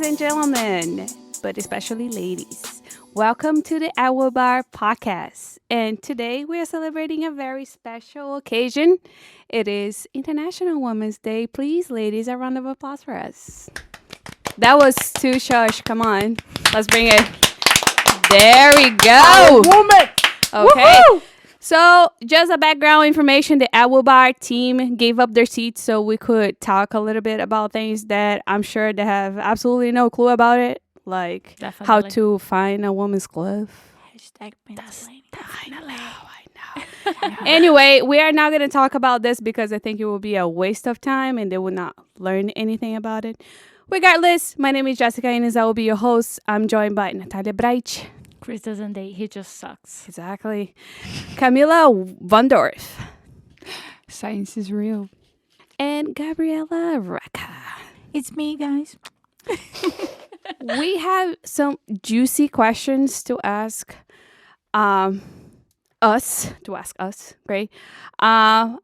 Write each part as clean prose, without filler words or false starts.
and gentlemen, but especially ladies. Welcome to the Hour Bar podcast. And today we are celebrating a very special occasion. It is International Women's Day. Please, ladies, a round of applause for us. That was too shush. Come on. Let's bring it. There we go. Woman. Okay. Woo-hoo! So, just a background information, the Hour Bar team gave up their seats so we could talk a little bit about things that I'm sure they have absolutely no clue about it. Like how to find a woman's glove. Hashtag mansplaining. I know. Anyway, we are not going to talk about this because I think it will be a waste of time and they will not learn anything about it. Regardless, my name is Jessica Inez. I will be your host. I'm joined by Natalia Breich. Chris doesn't date. He just sucks. Exactly. Camila Vondorf. Science is real. And Gabriela Raka. It's me, guys. We have some juicy questions to ask us, right? But I'm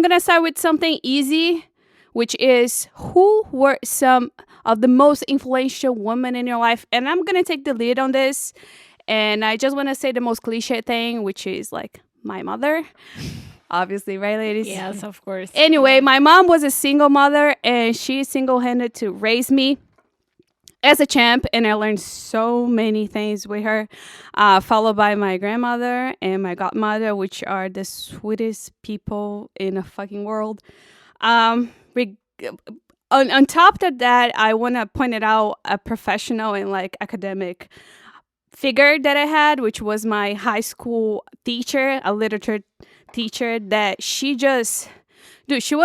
going to start with something easy, which is who were some of the most influential women in your life? And I'm going to take the lead on this. And I just want to say the most cliche thing, which is like my mother. Obviously, right, ladies? Yes, of course. Anyway, my mom was a single mother and she single-handed to raise me as a champ. And I learned so many things with her, followed by my grandmother and my godmother, which are the sweetest people in the fucking world. On top of that, I want to point it out a professional and like academic figure that I had, which was my high school teacher, a literature teacher that she was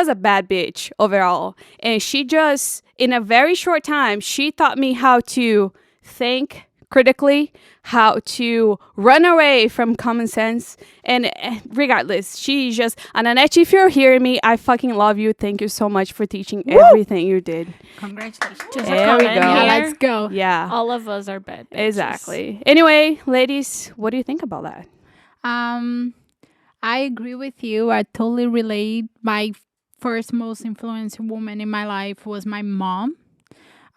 a bad bitch overall. And she just, in a very short time, she taught me how to think critically, how to run away from common sense. And regardless, she just, Ananette, if you're hearing me, I fucking love you. Thank you so much for teaching everything you did. Congratulations. There we go. Yeah, let's go. Yeah. All of us are bad bitches. Exactly. Anyway, ladies, what do you think about that? I agree with you. I totally relate. My first most influential woman in my life was my mom.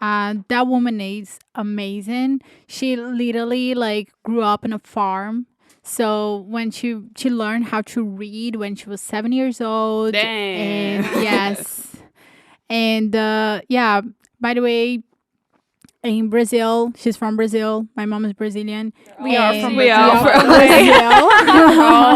That woman is amazing. She literally like grew up in a farm. So when she learned how to read when she was 7 years old. Damn. And yes. And yeah, by the way, in Brazil, she's from Brazil. My mom is Brazilian. We are from Brazil.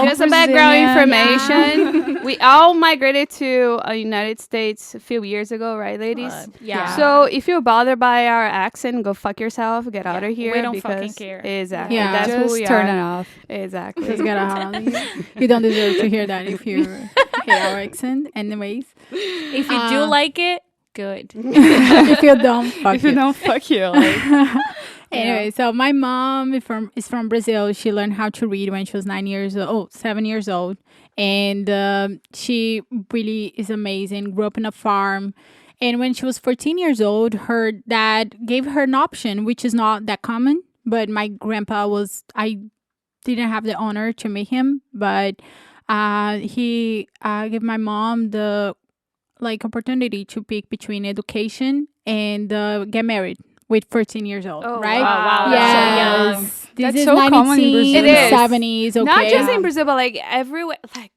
Just a background information. We all migrated to the United States a few years ago, right, ladies? Yeah. So if you're bothered by our accent, go fuck yourself. Get out of here. We don't fucking care. Exactly. Yeah. That's Just who we turn are. it off. Exactly. Just get out. You don't deserve to hear that if you hate our accent. Anyways. If you do like it, good. If you don't, fuck If you you. don't, fuck you. Like, Anyway, so my mom is from Brazil. She learned how to read when she was 7 years old. And she really is amazing. Grew up in a farm. And when she was 14 years old, her dad gave her an option, which is not that common. But my grandpa I didn't have the honor to meet him. But he gave my mom the opportunity to pick between education and get married with 14 years old, right? Wow. Yes. That's so young. This That's is so common in Brazil. It is. 1970s, okay. Not just in Brazil, but like everywhere. Like,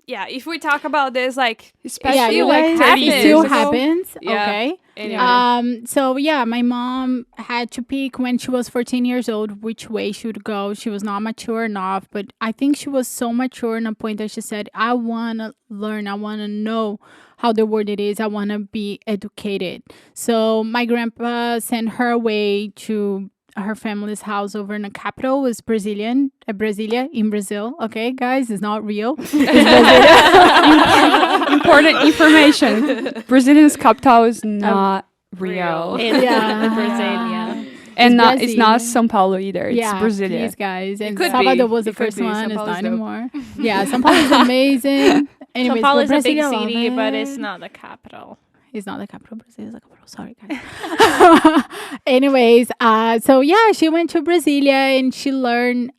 yeah, if we talk about this, like, especially you like guys, 30 it years still ago. happens, Yeah. okay. anyway. So yeah, my mom had to pick when she was 14 years old which way she would go. She was not mature enough, but I think she was so mature in a point that she said, I want to learn, I want to know how the world it is, I want to be educated. So my grandpa sent her away to her family's house over in the capital. Was Brasilia in Brazil. Okay, guys, it's not real. It's Brasilia. Important information. Brazilian's capital is not real. It's Yeah. Brazilian. And It's it's not Brazil. São Paulo either. It's Yeah, Brasilia. please, guys. And could Salvador be. was the It could first be. one. São It's Paulo's not dope. anymore. Yeah, São Paulo is amazing. Anyways, São Paulo is but a big Brasilia, city, love but it. it's not the capital. It's not the capital. Brazil is the capital. Sorry, guys. Anyways, so yeah, she went to Brasilia and she learned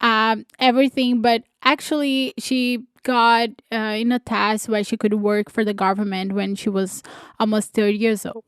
everything. But actually, she got in a task where she could work for the government when she was almost 30 years old.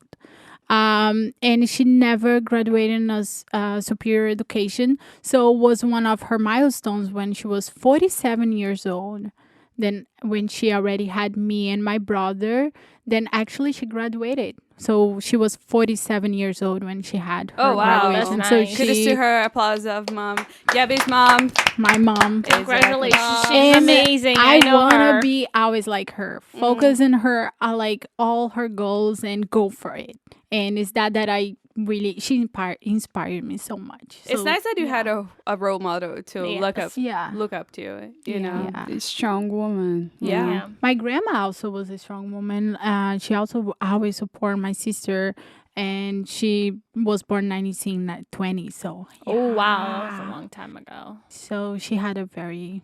And she never graduated in superior education. So it was one of her milestones when she was 47 years old. Then when she already had me and my brother, then actually she graduated. So she was 47 years old when she had her Oh, wow. graduation. That's So nice. Kudos she, to her. Applause of mom. Gabby's mom. my mom. Congratulations. She's And amazing. I know want her. to be always like her. Focus on her, like all her goals and go for it. And it's that I really, she inspired me so much. It's So, nice that you yeah. had a role model to Yes. look up to, you know. Yeah. A strong woman. Yeah. My grandma also was a strong woman. She also always supported my sister, and she was born 1920. So Oh, wow. That was a long time ago. so she had a very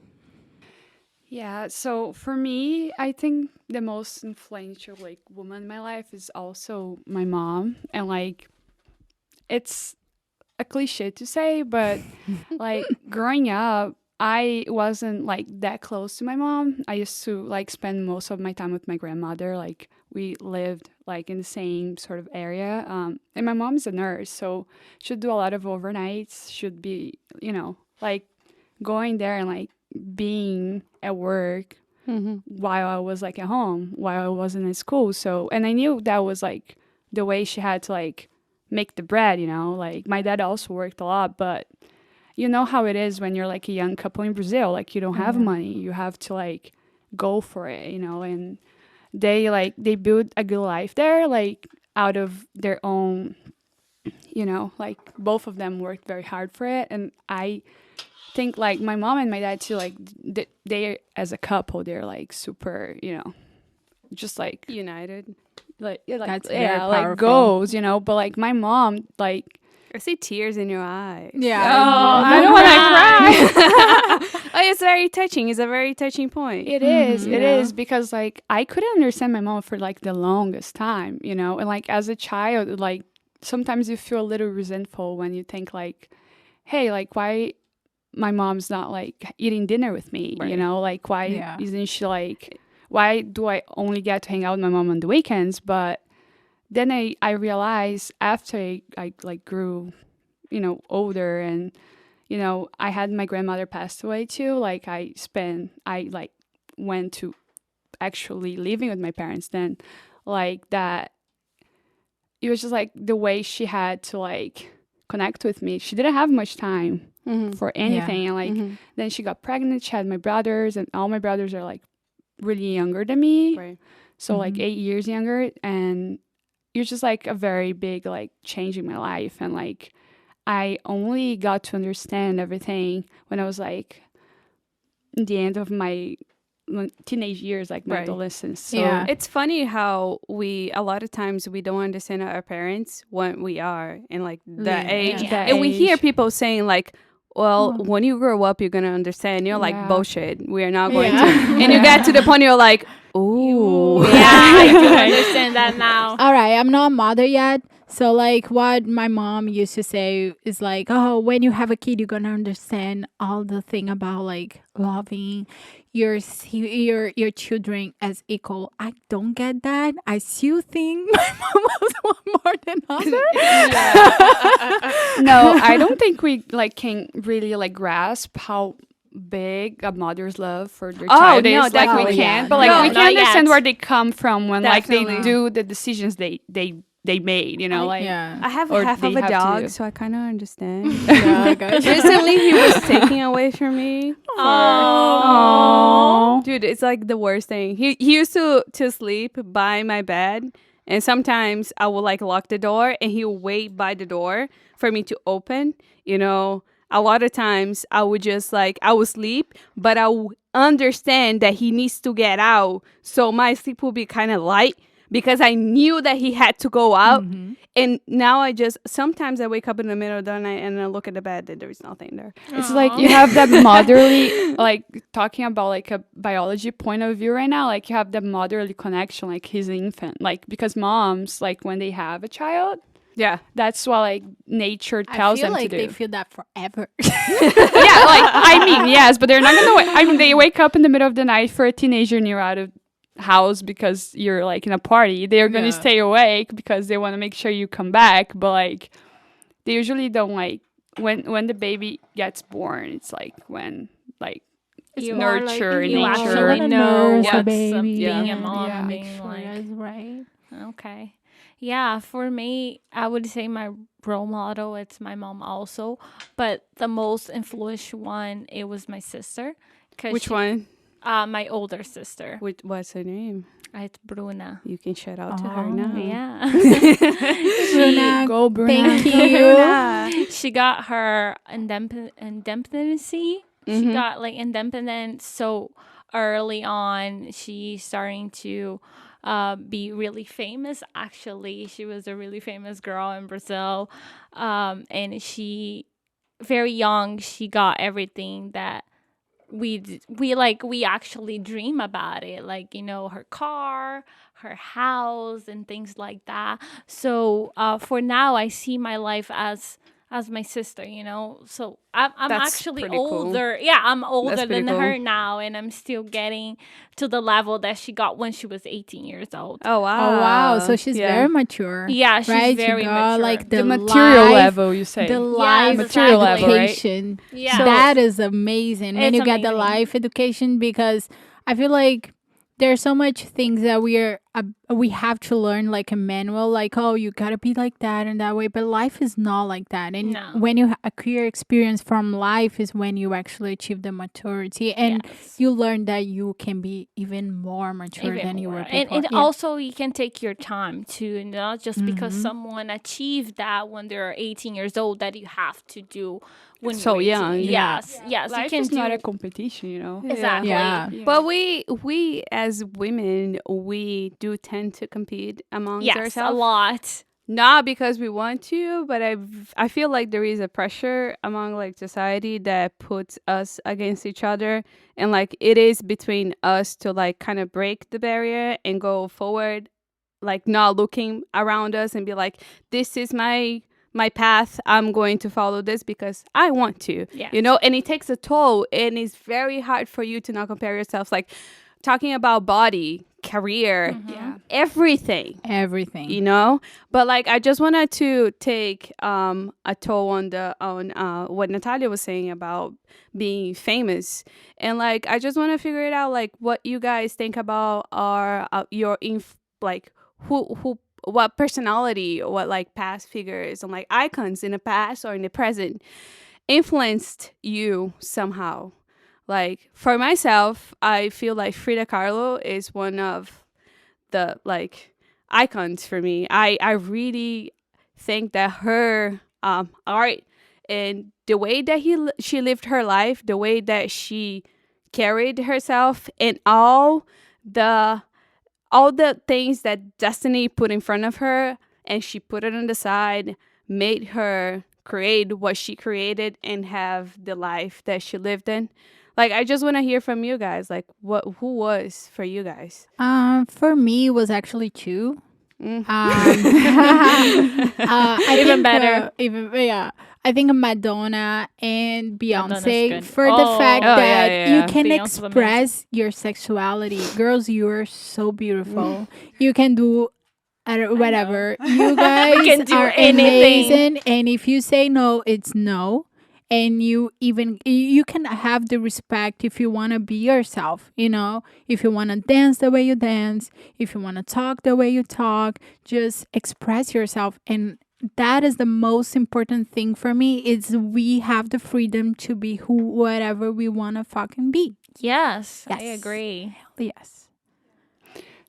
Yeah, so for me, I think the most influential like woman in my life is also my mom. And like it's a cliche to say, but like growing up, I wasn't like that close to my mom. I used to like spend most of my time with my grandmother. Like we lived like in the same sort of area. And my mom's a nurse, so she'd do a lot of overnights. Should be, you know, like going there and like being at work while I was like at home, while I wasn't at school. So, and I knew that was like the way she had to like make the bread, you know, like my dad also worked a lot, but you know how it is when you're like a young couple in Brazil, like you don't have money, you have to like go for it, you know, and they build a good life there, like out of their own, you know, like both of them worked very hard for it. And I think like my mom and my dad too, like they as a couple, they're like super, you know, just like United. That's very yeah, like powerful. goals, you know. But like my mom, like I see tears in your eyes. yeah. I don't want to cry. Oh, it's very touching. It's a very touching point. it is, it is, because like I couldn't understand my mom for like the longest time, you know. And like as a child, like sometimes you feel a little resentful when you think like, hey, like why my mom's not like eating dinner with me, you Right. know, like why Yeah. isn't she like, why do I only get to hang out with my mom on the weekends? But then I realized after I like grew, you know, older, and you know, I had my grandmother passed away too. Like I like went to actually living with my parents then, like that. It was just like the way she had to like connect with me. She didn't have much time for anything. And like then she got pregnant. She had my brothers, and all my brothers are like really younger than me. Right. So like 8 years younger. And it was just like a very big like change in my life. And like I only got to understand everything when I was like in the end of my teenage years, like my Right. adolescence. So Yeah. It's funny how a lot of times we don't understand our parents when we are in like that Yeah. age. Yeah. That And we hear age. people saying like, well, when you grow up, you're going to understand. You're like, Yeah. bullshit. We are not going Yeah. to. And you get to the point you're like, ooh. Yeah, I do understand that now. All right, I'm not a mother yet. So like what my mom used to say is like, oh, when you have a kid, you're gonna understand all the thing about like loving your children as equal. I don't get that. I still think my mom was one more than other. no, I don't think we like can really like grasp how big a mother's love for their Oh, child no, is. Like we definitely. can, but like No, we not can understand yet. where they come from when like Definitely. they do the decisions they made. You know, like Yeah. I have Or half they of a have to dog, do. so I kind of understand. Yeah, guys. Recently, he was taken away from me. oh, Dude, it's like the worst thing. He used to sleep by my bed, and sometimes I would like lock the door, and he would wait by the door for me to open. You know, a lot of times I would just like I would sleep, but I would understand that he needs to get out, so my sleep will be kind of light because I knew that he had to go out. And now I just sometimes I wake up in the middle of the night and I look at the bed and there is nothing there. it's like you have that motherly like talking about like a biology point of view right now. Like you have that motherly connection, like he's an infant, like because moms like when they have a child. Yeah. That's what like nature I tells feel them like to they do. feel that forever. Yeah, like I mean, yes, but they're not gonna. I mean, they wake up in the middle of the night for a teenager, and you're out of house because you're like in a party. They're gonna stay awake because they want to make sure you come back. But like, they usually don't like when the baby gets born. It's like when like it's nurture, you nature. actually know nurse a what's baby. being a mom Yeah. being like. That's right. Okay. Yeah, for me, I would say my role model, it's my mom also. But the most influential one, it was my sister. Which one? My older sister. What's her name? It's Bruna. You can shout out to her now. Yeah. Bruna, Go, Bruna. thank you. She got her independency. She got like independent so early on. She starting to be really famous. Actually, she was a really famous girl in Brazil, and she very young. She got everything that we actually dream about it, like, you know, her car, her house, and things like that. So for now, I see my life as my sister, you know. So I'm That's actually pretty cool. older. Yeah, I'm older That's pretty than cool. her now, and I'm still getting to the level that she got when she was 18 years old. Oh wow! Oh wow! So she's Yeah. very mature. Yeah, she's right? very She got, mature. like The material life, level, you say. the life material level, right? education. Yeah. So that is amazing when It's you get the amazing. life education, because I feel like there's so much things that we have to learn, like a manual, like, oh, you gotta be like that and that way, but life is not like that. And No. when you acquire experience from life is when you actually achieve the maturity, and Yes. you learn that you can be even more mature Even than you more. were before. And Yeah. also you can take your time too, not just because someone achieved that when they're 18 years old that you have to do when So you're 18. young. Yes, yes, Life you can is do not a competition, you know. exactly. Yeah. But we as women, we do tend to compete amongst Yes, ourselves. a lot. Not because we want to, but I feel like there is a pressure among like society that puts us against each other, and like it is between us to like kind of break the barrier and go forward, like not looking around us and be like, this is my path. I'm going to follow this because I want to. Yes. You know, and it takes a toll, and it's very hard for you to not compare yourself. Like talking about body, career, Yeah. everything. Everything. You know, but like I just wanted to take a toll on what Natalia was saying about being famous, and like I just want to figure it out, like what you guys think about are your like who what personality, what like past figures and like icons in the past or in the present influenced you somehow. Like for myself, I feel like Frida Kahlo is one of the like icons for me. I really think that her art and the way that she lived her life, the way that she carried herself, and all the things that destiny put in front of her, and she put it on the side, made her create what she created and have the life that she lived in. Like I just want to hear from you guys, like who was for you guys. For me, it was actually two. Mm. I Even think, better. Yeah. I think Madonna and Madonna's Beyonce, good. for the Oh. fact Oh, that yeah, yeah. you can Beyonce's amazing. express your sexuality. Girls, you are so beautiful. You can do whatever. You guys can do are anything. amazing. And if you say no, it's no. And you can have the respect if you want to be yourself, you know, if you want to dance the way you dance, if you want to talk the way you talk, just express yourself. And that is the most important thing for me, is we have the freedom to be whatever we want to fucking be. Yes, I Yes. agree. Yes.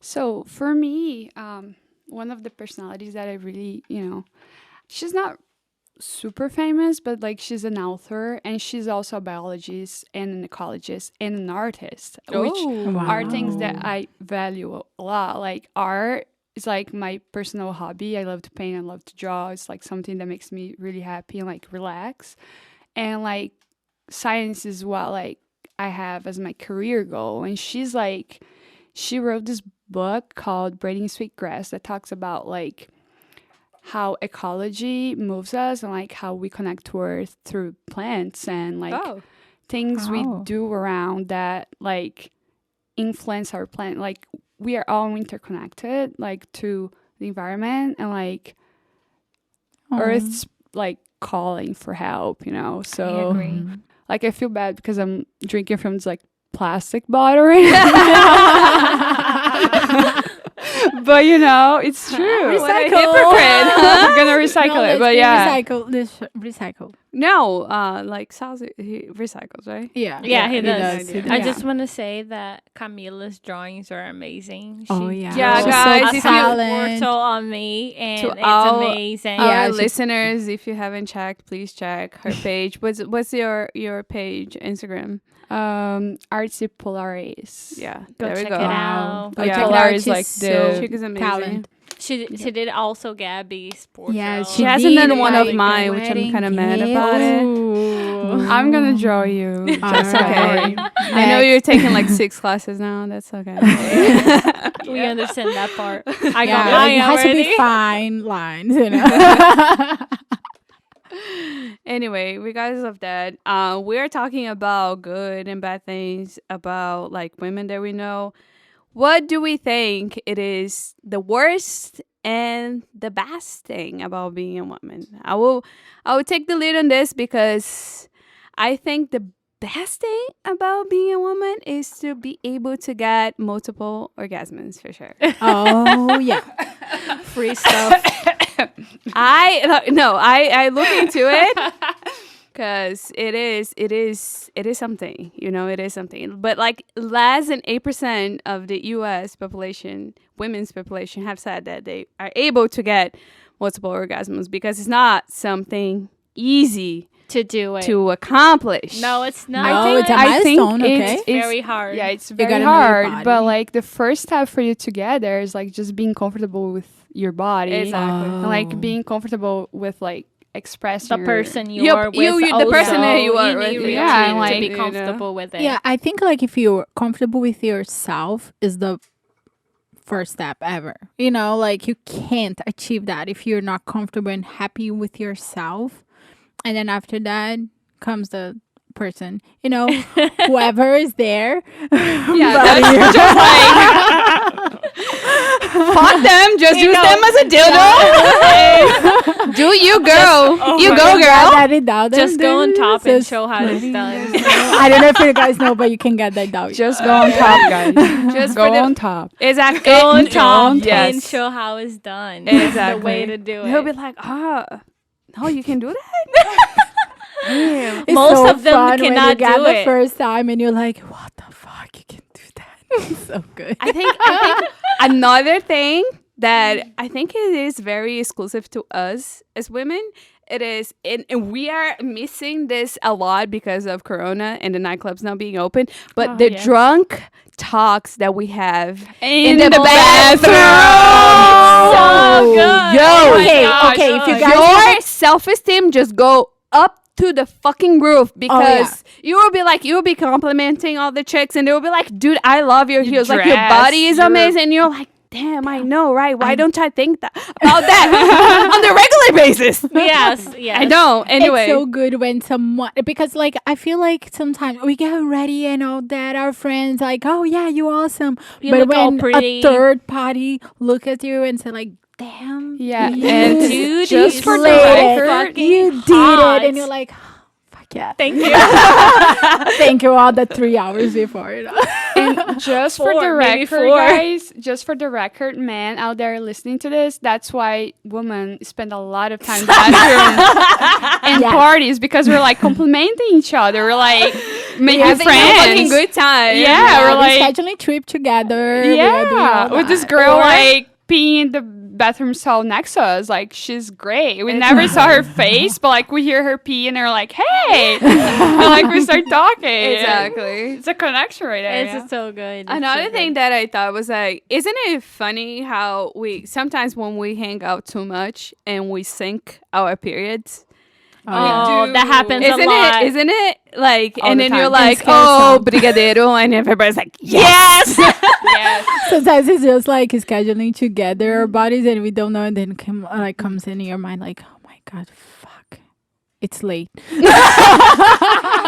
So for me, one of the personalities that I really, you know, she's not super famous, but like she's an author and she's also a biologist and an ecologist and an artist, which are things that I value a lot. Like art is like my personal hobby. I love to paint, I love to draw. It's like something that makes me really happy and like relax. And like science is what like I have as my career goal. And she's like, she wrote this book called Braiding Sweet Grass that talks about like how ecology moves us and like how we connect to earth through plants and like things we Oh. do around that like influence our planet. Like we are all interconnected, like to the environment, and like Earth's like calling for help, you know. I So agree. like I feel bad because I'm drinking from this like plastic bottle right now. But you know, it's true. What a Recycle. hypocrite. I'm gonna recycle it, but yeah. Recycle. No, like Sal's he recycles, right? Yeah. Yeah, he does. He I does. just want to say that Camila's drawings are amazing. Oh, She yeah. Yeah, drew guys, a if you- portal on me, and To it's all- amazing. Our Yeah, she- listeners, if you haven't checked, please check her page. What's your page, Instagram? Artsy Polaris. Yeah, Go there we check go. it out. Go Yeah. check it Polar out. is She's like so She's amazing. talent. She did also Gabby's portal. Yeah, She hasn't did done one of like mine, a which I'm wedding kind of mad gift. about it. Ooh. I'm gonna draw you. That's All okay. right. I know you're taking like 6 classes now. That's okay. We understand that part. I got Yeah, mine it has to already. be fine lines, you know. Anyway, regardless of that, we're talking about good and bad things about like women that we know. What do we think it is the worst and the best thing about being a woman? I will take the lead on this because I think the best thing about being a woman is to be able to get multiple orgasms for sure. Oh yeah. Free stuff. I look into it because it is something, you know, it is something. But like less than 8% of the U.S. population, women's population, have said that they are able to get multiple orgasms because it's not something easy To do it. to accomplish. No, it's not. No, it's a I think milestone, okay? it's very hard. Yeah, it's gotta very know your hard. body. But like the first step for you to get there is like just being comfortable with your body. Exactly. And like being comfortable with like expressing the your- person you Yup, are with. the person that you also, are with. need really Yeah, to like, be you know. comfortable with it. Yeah, I think like if you're comfortable with yourself is the first step ever. You know, like you can't achieve that if you're not comfortable and happy with yourself. And then after that comes the person, you know, whoever is there. Yeah, that's just like fuck them. Just use them as a dildo. Do you, girl? You go, girl. Just go on top and show how it's done. I don't know if you guys know, but you can get that down. Just go on top, guys. Just go for the- on top. Exactly. Go on top Yes. and show how it's done. That's Exactly. the way to do it. He'll be like, no, you can do that. It's Most so of them fun when you cannot get do the it. first time and you're like, what the fuck? You can do that. It's so good. I think another thing that I think it is very exclusive to us as women. It is, and we are missing this a lot because of Corona and the nightclubs not being open. But the yes. drunk talks that we have In the bathroom. So good. Yo, Oh my okay, gosh. okay, if you Oh, guys- your self-esteem just go up to the fucking roof because you will be complimenting all the chicks and they will be like, dude, I love your heels, like your dress, body is your- amazing, and you're like, damn, I know, right? Why don't I think about that on the regular basis? Yes, yes. I know. Anyway, It's so good when someone, because like I feel like sometimes we get ready and all that, our friends like, oh yeah, you awesome. You but look all when pretty. a third party look at you and say like, damn, Yeah, you and Dude, just you for the slayed it. record, You did hot. it, and you're like, fuck yeah, Thank you. thank you all the 3 hours before, you know. and just for the Four, maybe record, four. guys, just for the record, man out there listening to this, that's why women spend a lot of time in the bathroom and Yes. parties because we're like complimenting each other. We're like making having a friends. fucking good time. Yeah, we're like scheduling trip together. we are doing yeah, all with this that. girl Or- like peeing in the bathroom stall next to us. Like she's great. We never saw her face, but like we hear her pee and they're like, "Hey!" and like we start talking. Exactly. It's a connection right there. It's so good. It's Another so thing good. that I thought was like, isn't it funny how we sometimes when we hang out too much and we sync our periods? Oh, that happens a Isn't lot. it? Isn't it? Like, All and the then time. you're And like, scary oh, some. brigadeiro, and everybody's like, yes, yes. Sometimes it's just like scheduling together our bodies and we don't know, and then comes in your mind like, oh my god, fuck, it's late.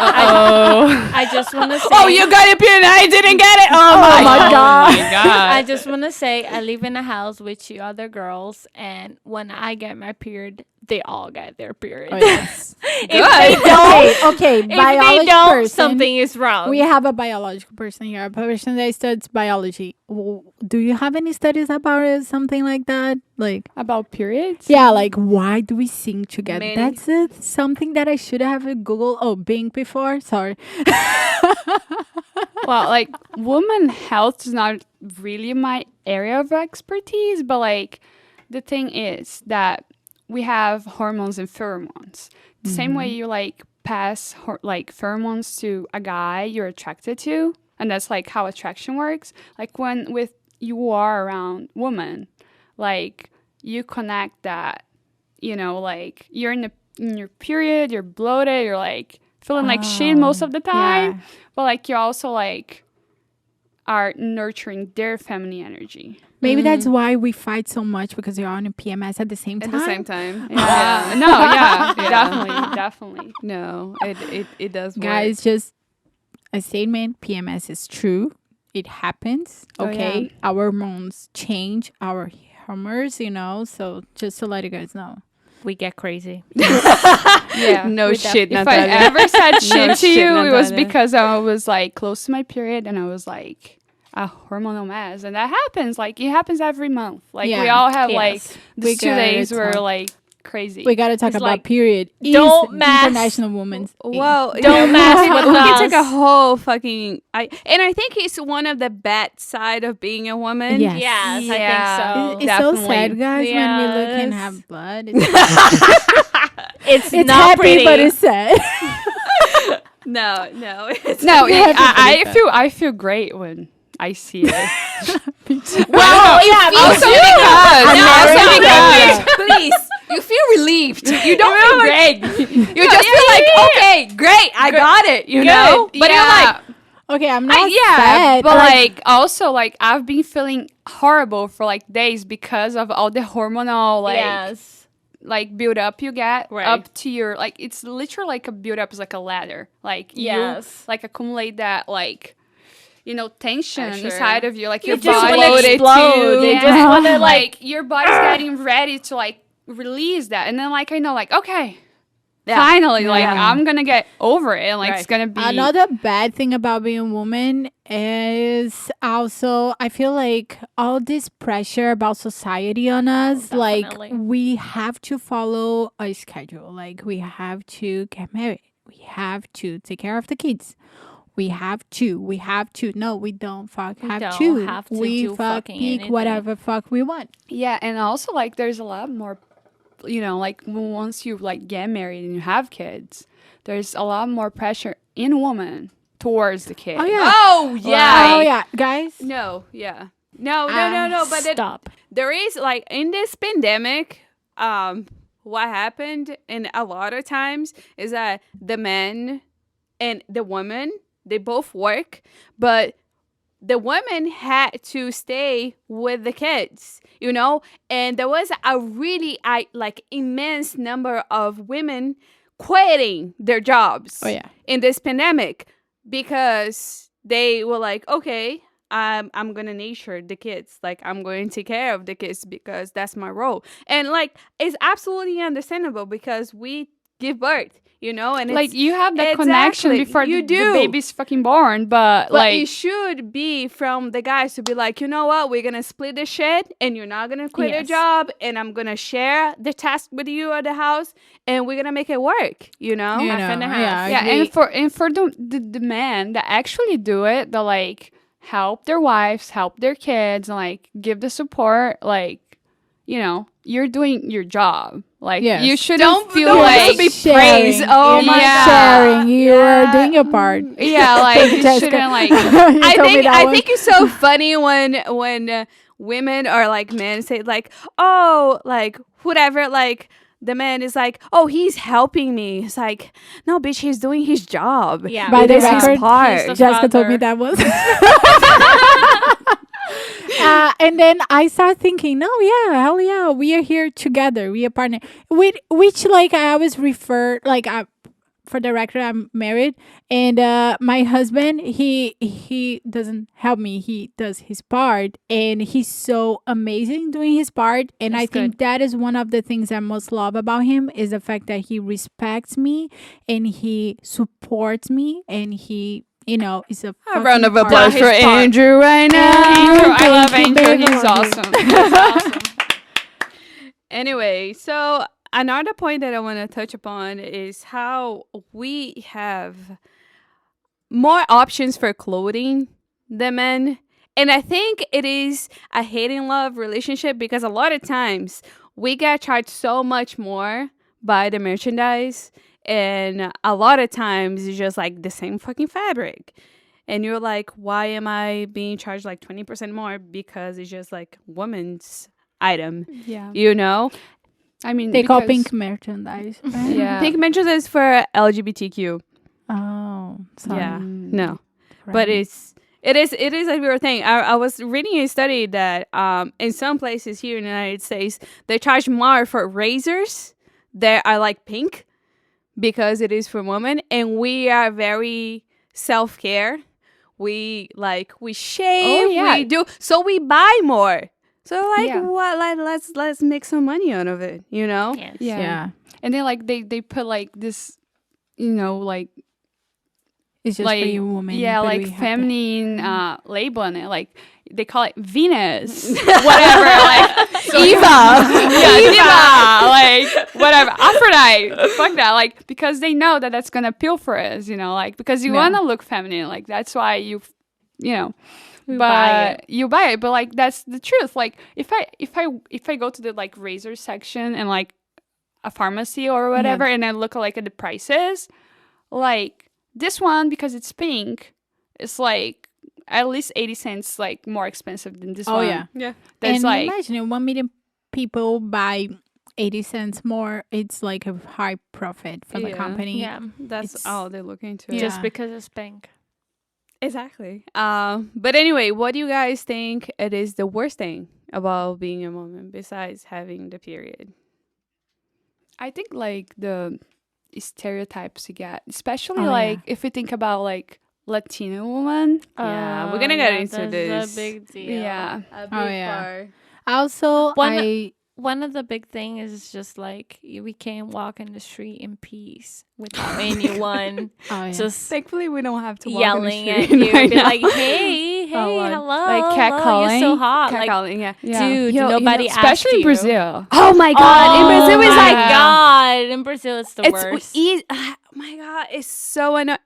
I just want to say. Oh, you got your period. I didn't get it. Oh my god. I just want to say I live in a house with 2 other girls, and when I get my period, they all get their period. Oh, yes. If they don't, Okay. if they Biology don't, person. something is wrong. We have a biological person here, a person that studies biology. Do you have any studies about it, something like that? Like, About periods? yeah, like why do we sing together? Many. That's something that I should have Googled. Oh, Bing before. Sorry. Well, like woman health is not really my area of expertise, but like the thing is that we have hormones and pheromones. The same way you like pass like pheromones to a guy you're attracted to, and that's like how attraction works. Like when with you are around women, like you connect that, you know, like you're in your period, you're bloated, you're like feeling like shit most of the time, yeah. but like you also like are nurturing their feminine energy. Maybe that's why we fight so much, because you're on a PMS at the same At time. the same time. Yeah. No, yeah, definitely. No, it does work. Guys, just a statement. PMS is true. It happens. Okay. yeah. Our hormones change. Our hormones, you know. So just to let you guys know. We get crazy. Yeah. No shit, If I Natalia. ever said shit to shit, you, it was Natalia. because I was like close to my period and I was like a hormonal mess, and that happens. Like it happens every month. Like we Yeah. all have Yes. like We these 2 gotta days were talk. like crazy. We gotta talk It's about like, period. don't mess. International Women's Day. Well, Don't mess with we can take a us. whole fucking. I think it's one of the bad side of being a woman. Yes. Yes, Yeah. I think so. It's so Definitely. sad, guys, when we look and Yes. have blood. It's It's not happy, pretty. but it's sad. No, it's no, Yeah, I feel great when I see it. Well, yeah, Also because please. You feel relieved. You don't feel great. You just feel like, okay, great, I got it. You know, but you're like, Okay, I'm not yeah, sad. but like also like I've been feeling horrible for like days because of all the hormonal like yes. like build up you get Right. up to your like it's literally like a build up is like a ladder. Like Yes. you like accumulate that like you know tension Pressure. inside of you. Like You your just body want to explode. You Yeah. just want to like your body's getting ready to like release that, and then like I know like okay. Finally, like Yeah. I'm gonna get over it, and like it's gonna be Another bad thing about being a woman is also I feel like all this pressure about society on us, Definitely. like we have to follow a schedule. Like we have to get married. We have to take care of the kids. We have to. No, we don't don't have to. have to we do fuck fucking pick anything. whatever fuck we want. Yeah, and also like there's a lot more, you know, like once you like get married and you have kids, there's a lot more pressure in a woman towards the kid. Oh yeah. oh yeah, Oh yeah, guys. no, yeah, no. But Stop. there is like in this pandemic, what happened, and a lot of times is that the men and the women they both work, but the women had to stay with the kids, you know, and there was a really like immense number of women quitting their jobs Oh yeah. in this pandemic because they were like, okay, I'm gonna nurture the kids, like I'm going to take care of the kids because that's my role, and like it's absolutely understandable because we give birth, you know, and Like it's, you have that Exactly. connection before You the do. baby's fucking born, but but like it should be from the guys to be like, you know what, we're gonna split the shit and you're not gonna quit your Yes. job and I'm gonna share the task with you at the house and we're gonna make it work, you know? You half and know, a half. yeah, I yeah, agree. and for the men that actually do it, that like help their wives, help their kids, and like give the support, like you know, you're doing your job. Like Yes. you shouldn't Don't feel don't like be Sharing. praised. Oh You're my not Yeah. sharing. You are Yeah. doing your part. yeah, like you Jessica. shouldn't like I think it's so funny when women or like men say like, oh, like whatever, like the man is like, oh, he's helping me. It's like, no, bitch, he's doing his job. Yeah. By It the is his record, part. he's the Jessica told me father. that was. And then I start thinking, no, yeah, hell yeah, we are here together, we are partner. Which like I always refer, like for the record, I'm married, and my husband, he doesn't help me. He does his part, and he's so amazing doing his part. And That's I think good. that is one of the things I most love about him is the fact that he respects me and he supports me, and he, is a A round of fucking applause his for part. Andrew right now. Andrew, I love Thank you, Andrew. baby. He's awesome. That's awesome. Anyway, so another point that I want to touch upon is how we have more options for clothing than men. And I think it is a hate and love relationship because a lot of times we get charged so much more by the merchandise. And a lot of times it's just like the same fucking fabric. And you're like, why am I being charged like 20% more? Because it's just like woman's item, Yeah. you know? I mean, They call because- pink merchandise, right? Yeah. Pink merchandise for LGBTQ. Oh, sorry. Yeah. Mm. No. Right. But it is like we were saying. I was reading a study that in some places here in the United States they charge more for razors that are like pink because it is for women, and we are very self-care. We shave, Oh, yeah. we do, so we buy more. So like Yeah. what? Like let's make some money out of it, you know? Yes. Yeah. Yeah. And then like they put like this, like It's just like for you women. yeah, but like we have to- feminine label on it. Like they call it Venus, whatever. Like Eva. yeah, Diva, like whatever, Aphrodite. Fuck that. Like because they know that that's gonna appeal for us, like because you Yeah. wanna look feminine. Like that's why you know. We But buy it. you buy it, but like that's the truth. Like if I go to the like razor section and like a pharmacy or whatever, and I look like at the prices, like this one because it's pink, it's like at least 80 cents like more expensive than this Oh one. yeah. Yeah. That's And like imagine 1 million people buy 80 cents more. It's like a high profit for the Yeah. company. Yeah. That's It's- all they're looking to. Yeah. Just because it's pink. Exactly. But anyway, what do you guys think it is the worst thing about being a woman besides having the period? I think like the stereotypes you get, especially Oh, yeah. like if we think about like Latino woman. Yeah, we're gonna get into that's this. a big deal. Yeah. Oh, yeah. Also, One of the big things is just like we can't walk in the street in peace without anyone oh yeah. just Thankfully, we don't have to walk yelling in the at street you, right be now. like, "Hey, Lord. hello, Like hello, catcalling. you're so hot." Like, Catcalling, yeah. dude, Yo, nobody especially asked in you. Brazil. Oh my god! in Brazil, it's oh like my god, in Brazil, it's the worst. Oh my god, it's so annoying.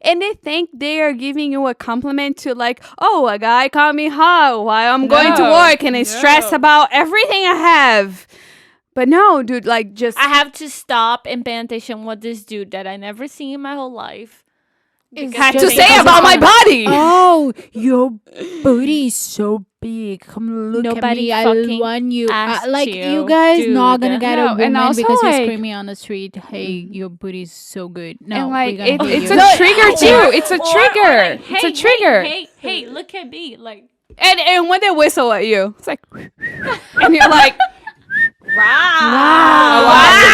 And they think they are giving you a compliment to like, oh, a guy called me hot while I'm going to No, work and I stress about everything I have. But no, dude, like just I have to stop and pay attention what this dude that I never seen in my whole life had just to say because about it's my on- body. Oh, your booty is so big. Come look Nobody at me. I fucking want you. asked Like you, you guys not gonna dude. get No, a and woman also, because you're like- screaming on the street. Hey, your booty is so good. No, and like we're gonna hit it's you. a trigger Or- too. It's a or trigger. like, It's a hey, trigger. Hey, look at me. Like, And when they whistle at you, it's like, and you're like, wow.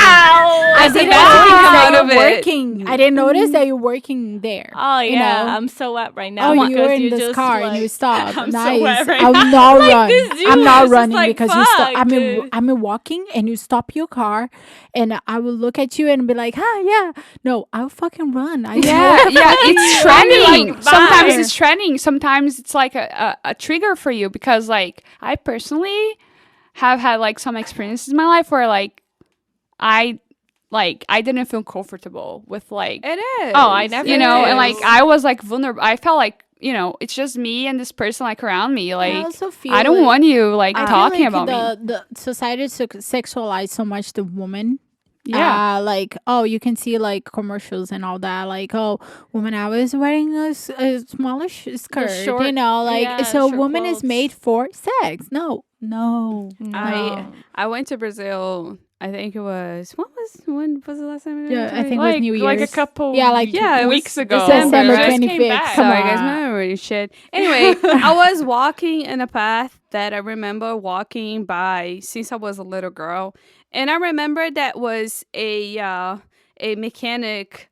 I I see didn't that notice come that out of you're it. working. I didn't notice that you're working there. Oh you yeah, know? I'm so wet right now. Oh, you because were in you this just, car like, and you stopped. I'm so Nice. wet right I'll now. not Like, run. this dude I'm not was just running like, because you stop. fuck, dude. I'm walking and you stop your car, and I will look at you and be like, "Huh, yeah." No, I'll fucking run. I Yeah, swear. yeah, it's I'll be trending. like, Sometimes bye. it's trending. Sometimes it's like a trigger for you because like I personally have had like some experiences in my life where like I didn't feel comfortable with like it is. Oh, I never and did. like I was like vulnerable. I felt like it's just me and this person like around me. I Like also feel I don't want you like I feel talking like about me. the society sexualize so much the woman. Yeah. Like, oh, you can see like commercials and all that. Like, oh, woman, I was wearing a smallish skirt. short- Like, yeah, so short woman is clothes. made for sex. No. No. I went to Brazil I think it was when was the last time? Yeah, I think it was Like New Year's. like a couple Yeah, it was weeks ago. December Just came 25th. back. Come Sorry, on. guys, my memory is shit. Anyway, I was walking in a path that I remember walking by since I was a little girl, and I remember that was a mechanic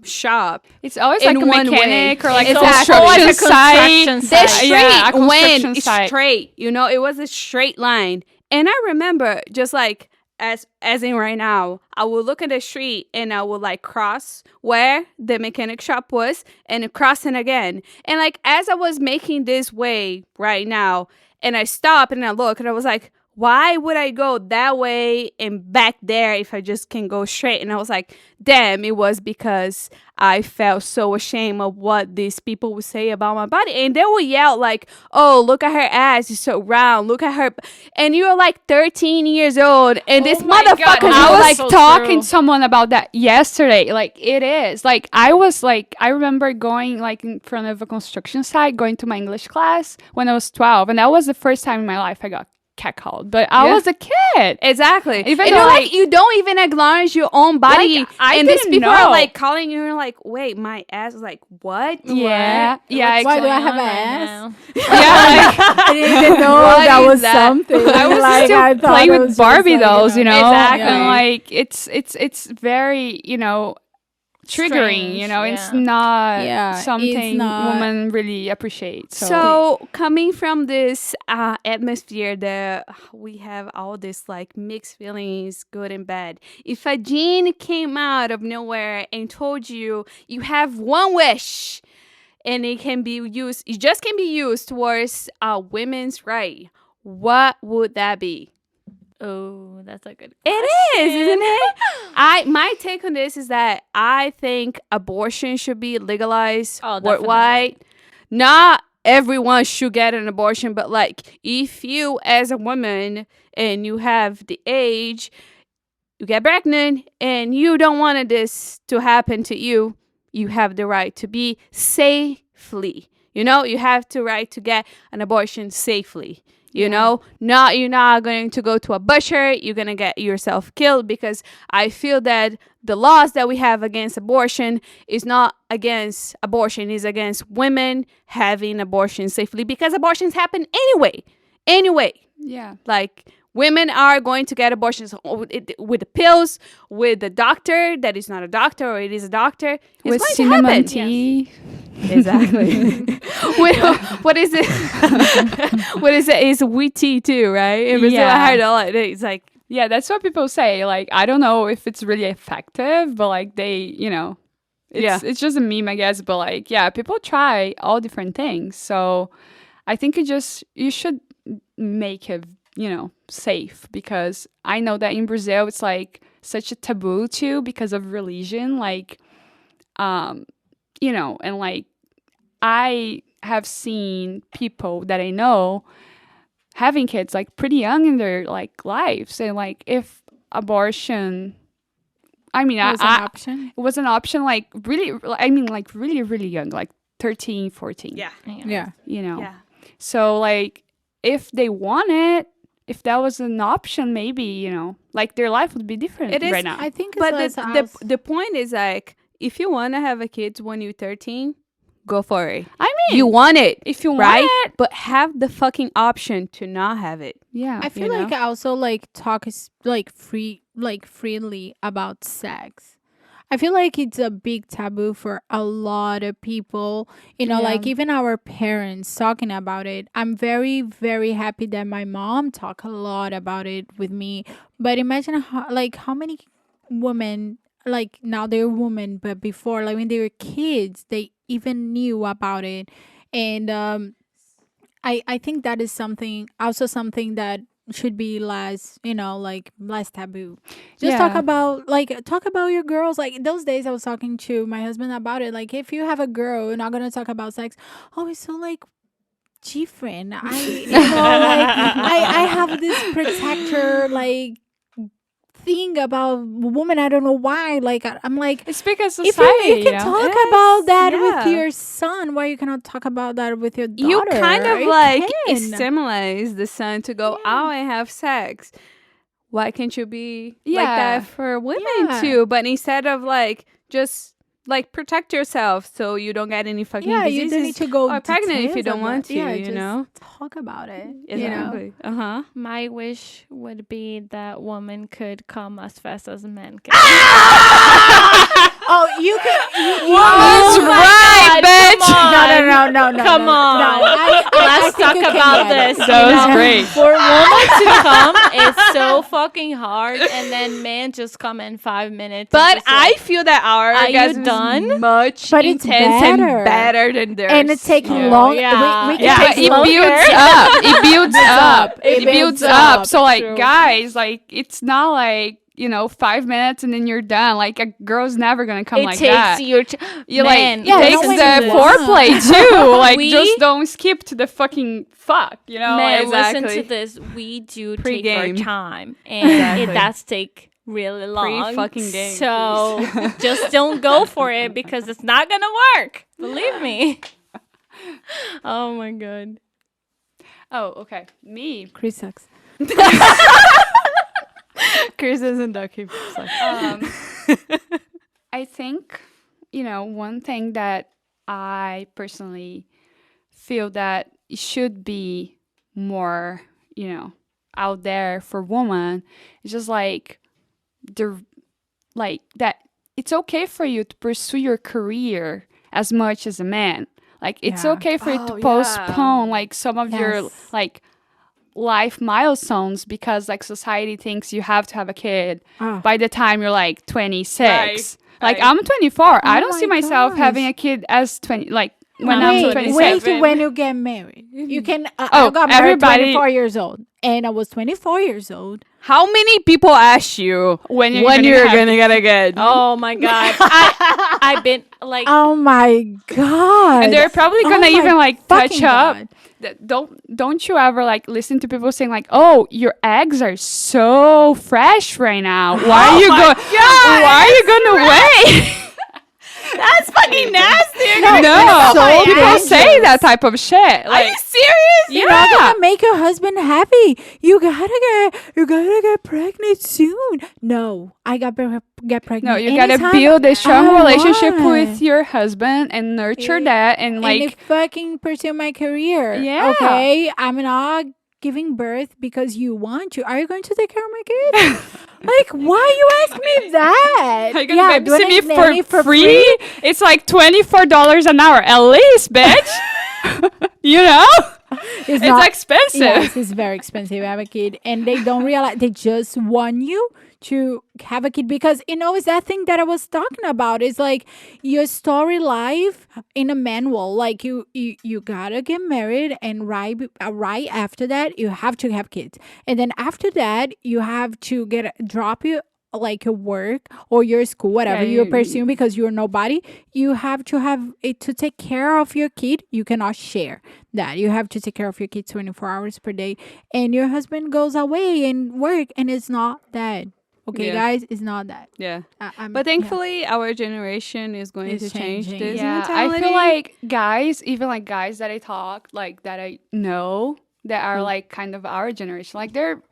shop. It's always In like a one mechanic way. or like It's a actually- construction like a site. construction The site. street Yeah, a construction went site. straight. You know, it was a straight line. And I remember just like as in right now, I would look at the street and I would like cross where the mechanic shop was and crossing again. And like as I was making this way right now, and I stopped and I look and I was like, why would I go that way and back there if I just can go straight? And I was like, damn, it was because I felt so ashamed of what these people would say about my body. And they would yell like, oh, look at her ass, it's so round. Look at her. And you're like 13 years old. And this my God, motherfucker I was was like so talking true. to someone about that yesterday. Like it is. Like I was like I remember going like in front of a construction site, going to my English class when I was 12, and that was the first time in my life I got catcalled. But I Yeah. was a kid. Exactly. Even and though, you're like, like- you don't even acknowledge your own body. Like, I and these didn't people are know. like calling you and like, wait, my ass is like, what? Yeah. What? Yeah. Why do I Going have on an right ass? now? Yeah. Like, I didn't even know What that is was that? something. I was like, still I thought playing it with was just Barbie like, dolls, you know. Exactly. And like it's very, you know, triggering, you know. Strange, It's yeah. not Yeah, it's something not- women really appreciate. So coming from this atmosphere that we have all this like mixed feelings, good and bad. If a genie came out of nowhere and told you you have one wish and it can be used, it just can be used towards women's right, what would that be? Oh, that's a good It is, isn't it? My take on this is that I think abortion should be legalized Oh, worldwide. Not everyone should get an abortion, but like if you as a woman and you have the age, you get pregnant and you don't want this to happen to you, you have the right to be safely. You know, you have the right to get an abortion safely. You know, you're not going to go to a butcher, you're going to get yourself killed, because I feel that the laws that we have against abortion is not against abortion, is against women having abortion safely, because abortions happen anyway. Yeah. Like women are going to get abortions with the pills, with the doctor that is not a doctor or it is a doctor. It's With going cinnamon to happen. tea. Exactly. What is it? What is it? It's wheat tea too, right? In Brazil, Yeah. I heard all it's like Yeah, that's what people say. Like, I don't know if it's really effective, but like they, you know, it's just a meme, I guess. But like, yeah, people try all different things. So I think you should make it, you know, safe, because I know that in Brazil it's like such a taboo too because of religion. Like, you know, and like I have seen people that I know having kids like pretty young in their like lives, and like if abortion, I mean, was an option. it was an option, like really, I mean, like really, really young, like 13, 14. yeah. Yeah. You know? Yeah. So like if they want it, if that was an option, maybe, you know, like their life would be different It is- right now. I think it's But less the point is like if you want to have a kid when you're 13, go for it. I mean, You want it, if you right? want it, But have the fucking option to not have it. yeah. I feel you like know? I also like talk is like freely about sex. I feel like it's a big taboo for a lot of people. You know, Yeah. like even our parents talking about it. I'm very, very happy that my mom talked a lot about it with me. But imagine how many women, like now they're women, but before, like when they were kids, they even knew about it. And I think that is something that should be less, you know, like less taboo. Just talk about your girls. Like those days I was talking to my husband about it. Like if you have a girl, you're not gonna talk about sex. Oh, it's so like different. I have this protector like thing about women. I don't know why. Like I'm like, It's because if society, you can talk about that with yeah. your son, why you cannot talk about that with your daughter? You kind of You like can. stimulates the son to go out and have sex. why can't you be like Yeah. that for women Yeah. too? But instead of like just like protect yourself so you don't get any fucking Yeah, diseases you don't need to go or pregnant if you details don't about- want to, yeah, you just know? talk about it. Exactly. Uh-huh. My wish would be that women could come as fast as men can. Oh, you can. That's right, bitch. No. Come on. Let's think talk you can about get it. this. That you was know? great. For a woman to come, it's so fucking hard, and then men just come in 5 minutes. and But just I like, feel that our Are you orgasm done? is much But it's intense better. and better than theirs. And it takes Oh, long. yeah. We can Yeah, take it longer. builds up. It builds up. It It builds builds up. up. So like, True. Guys, like it's not like 5 minutes and then you're done. Like a girl's never gonna come it like takes that. your You man. like Yeah, takes no one the wants. foreplay too. Like We- just don't skip to the fucking fuck. Man, exactly. listen to this. We do take Pre-game. our time, and Exactly. it does take really long. Pre-fucking game, So just don't go for it because it's not gonna work. Believe me. Oh my god. Oh, okay. Me. Chris sucks. Chris isn't ducky. I think, one thing that I personally feel that it should be more, out there for women is just like that it's okay for you to pursue your career as much as a man. Like it's Yeah. okay for you to Oh, yeah. postpone like some of your Yes. like life milestones because like society thinks you have to have a kid Ah. by the time you're like 26. Right, Like right. I'm 24. I don't my see myself gosh. having a kid as 20 like when No, I'm wait, 27. Wait till when you get married. You can. I Oh, got married everybody- 24 years old, and I was 24 years old. How many people ask you When you're when gonna you're have- gonna get a kid? Oh my god. I've been like Oh my god! And they're probably Oh gonna my even like touch fucking up. God. Don't you ever like listen to people saying like, "Oh, your eggs are so fresh right now. Why are you going? Why are you gonna wait?" That's fucking nasty. No, so people say dangerous. that type of shit. Are Like, you serious? You're not gonna make your husband happy. You gotta get pregnant soon. No, I got get pregnant. no, you gotta anytime build a strong I relationship want. with your husband and nurture that, and and like, fucking pursue my career. Yeah. Okay, I'm not giving birth because you want to. Are you going to take care of my kid? Like, why you ask me that? are you gonna do I babysit need me nanny for free? It's like $24 an hour at least, bitch. You know, It's, it's expensive. Yes, it's very expensive to have a kid, and they don't realize they just want you to have a kid because it's that thing that I was talking about. It's like your story life in a manual. Like you gotta get married, and right after that you have to have kids, and then after that you have to drop you like your work or your school, whatever Yeah, you're you- pursuing because you're nobody. You have to have it to take care of your kid. You cannot share that. You have to take care of your kid 24 hours per day, and your husband goes away and work, and it's not that. Okay, Yeah. guys, it's not that. Yeah. I'm- But thankfully, our generation is going It's to change changing. this Yeah, mentality. I feel like guys, even like guys that I talk, like that I know that are like kind of our generation, like they're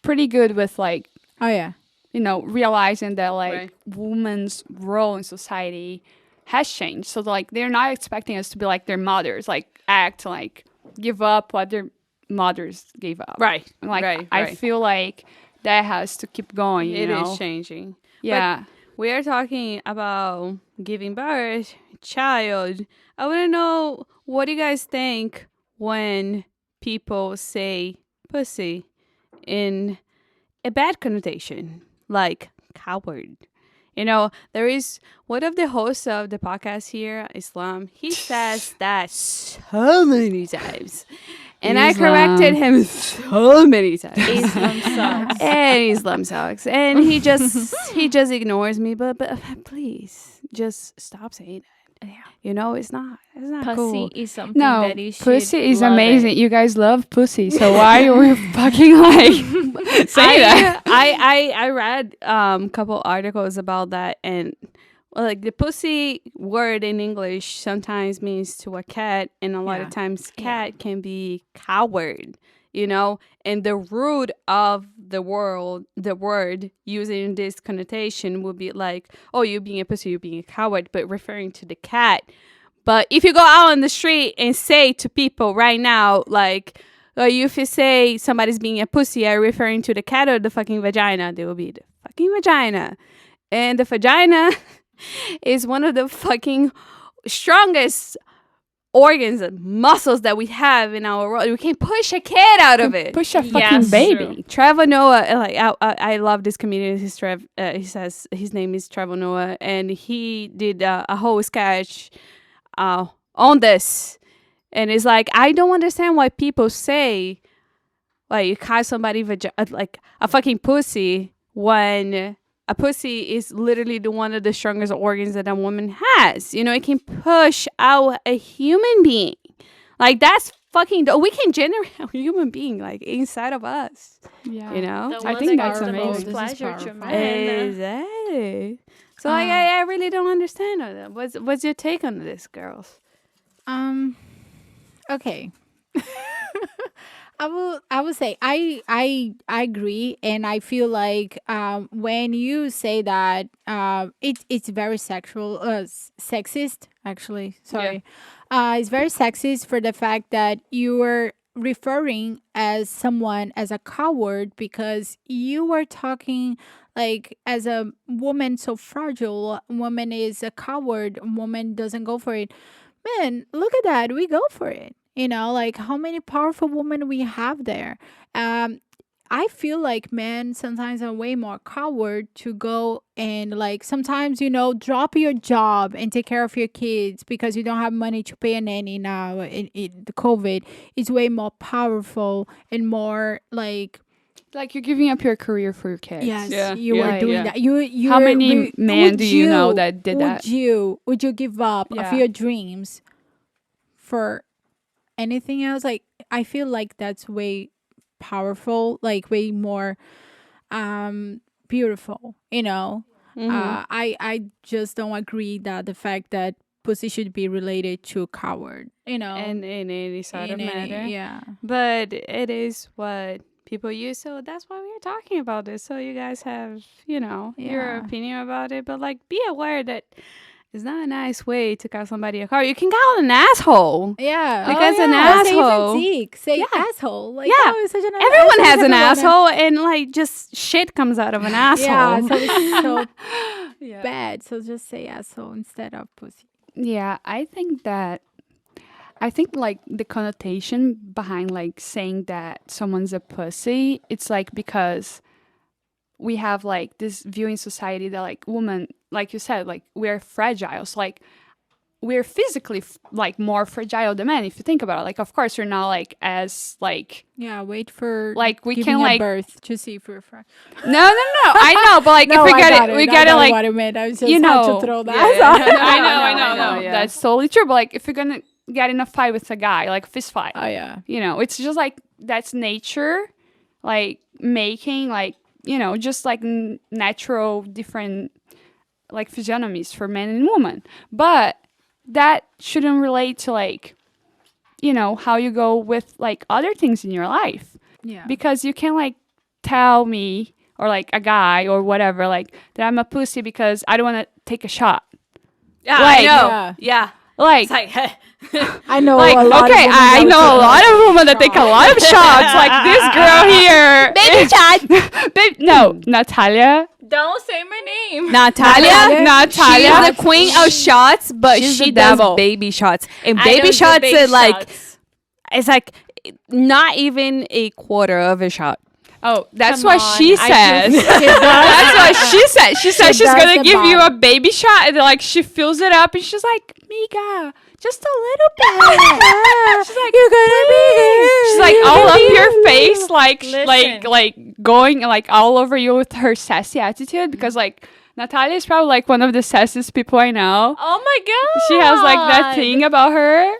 pretty good with like, Oh yeah. realizing that like Right. women's role in society has changed. So like they're not expecting us to be like their mothers, like act like give up what their mothers gave up. Right. Like right. I right. feel like that has to keep going. It You is know? changing. Yeah. We are talking about giving birth, child. I want to know, what do you guys think when people say pussy in a bad connotation, like coward? There is one of the hosts of the podcast here, Islam. He says that so many times. And I corrected him so many times. Islam sucks. And Islam sucks. And he just ignores me. But please, just stop saying that. It's not Pussy cool. is something No, that you should pussy is love amazing. it. You guys love pussy, so why are we fucking like saying that? I read couple articles about that, and like the pussy word in English sometimes means to a cat, and a lot of Yeah. times cat can be coward. you know? And the root of the word using this connotation would be like, oh, you being a pussy, you being a coward, but referring to the cat. But if you go out on the street and say to people right now, like, if you say somebody's being a pussy, are you referring to the cat or the fucking vagina? They will be the fucking vagina. And the vagina is one of the fucking strongest organs and muscles that we have in our world. We can't push a kid out of it. Push a fucking baby. True. Trevor Noah, like I love this comedian. He says his name is Trevor Noah, and he did a whole sketch on this, and it's like, I don't understand why people say like you call somebody like a fucking pussy when a pussy is literally one of the strongest organs that a woman has. You know, it can push out a human being. Like, that's fucking... We can generate a human being, like, inside of us. Yeah. You know? I think that's the most amazing. pleasure to powerful. men. Exactly. So, like, I really don't understand all that. What's your take on this, girls? Okay. I will say I agree, and I feel like when you say that it's very sexist, actually. Sorry. It's very sexist for the fact that you are referring as someone as a coward because you are talking like as a woman so fragile. A woman is a coward. A woman doesn't go for it. Man, look at that. We go for it. You know, like how many powerful women we have there. I feel like men sometimes are way more coward to go and like sometimes, you know, drop your job and take care of your kids because you don't have money to pay a nanny now in the COVID. It's way more powerful and more like... Like you're giving up your career for your kids. Yes, you are doing that. You How many men do you know that did that? Would you give up of your dreams for anything else? Like, I feel like that's way powerful, like way more beautiful, you know. I just don't agree that the fact that pussy should be related to coward, you know, In any sort of matter. yeah, But it is what people use, so that's why we're talking about this, so you guys have, you know, your opinion about it. But like, be aware that it's not a nice way to call somebody a car. You can call an asshole. Yeah, Because an asshole. Say asshole. Like, Yeah. oh, it's such an Everyone has an asshole, and like just shit comes out of an asshole. Yeah, so it's so Yeah. bad. So just say asshole instead of pussy. Yeah, I think like the connotation behind like saying that someone's a pussy, it's like because we have like this view in society that like women, like you said, like we're fragile. So like we're physically like more fragile than men. If you think about it, like of course we're not like as like wait for like we giving can like birth to see if we're no I know, but like No, if we I got got it, we I gotta got like what I meant. I was just you had know, to throw that. I know. yeah. That's totally true. But like, if you're gonna get in a fight with a guy, like a fist fight, Oh yeah. you know, it's just like that's nature, like making like you know just like natural different like physiognomies for men and women. But that shouldn't relate to like you know how you go with like other things in your life. Yeah. Because you can like tell me or like a guy or whatever like that I'm a pussy because I don't want to take a shot. Yeah, Like, I know. yeah. Yeah. Like, It's like, I know like a lot okay, of women I that know a would lot take of women that take a lot of shots. Like this girl here, baby shot. no, Natalia. Don't say my name. Natalia. Natalia. She's the queen of shots, but She's she the does devil. baby shots. And I baby don't do shots baby are like, shots. it's like not even a quarter of a shot. Oh, that's Come what on, she I says. just- That's what she said. She said she's does gonna the give you a bottom. baby shot, and like she fills it up, and she's like, "Miga, just a little bit." She's like, You're gonna be. she's like all up your face, like Listen. like going like all over you with her sassy attitude. Because like Natalia is probably like one of the sassiest people I know. Oh my god. She has like that thing about her.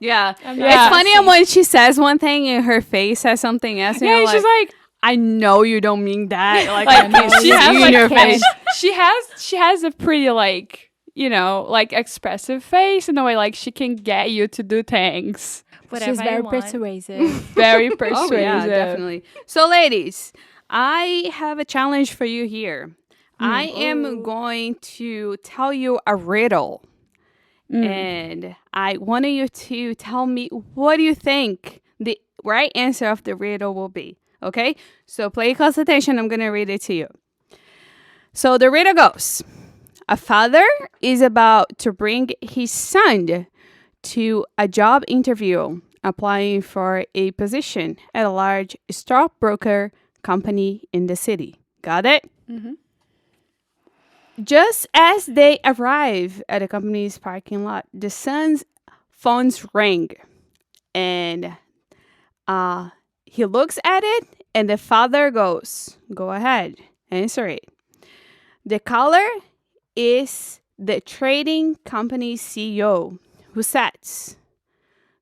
Yeah. I'm Yeah. It's funny when she says one thing and her face says something else. And Yeah, you're and she's like, like. I know you don't mean that. Like Like I can she see has in like your face. she has a pretty like like expressive face in a way like she can get you to do things. Whatever She's I very want. persuasive. Very persuasive. Oh yeah, definitely. So, ladies, I have a challenge for you here. I am going to tell you a riddle, and I want you to tell me what do you think the right answer of the riddle will be. Okay, so play close attention. I'm gonna read it to you. So the riddle goes: a father is about to bring his son to a job interview, applying for a position at a large stockbroker company in the city. Got it? Just as they arrive at the company's parking lot, the son's phones ring, and he looks at it, and the father goes, "Go ahead, answer it." The caller is the trading company's CEO, who says,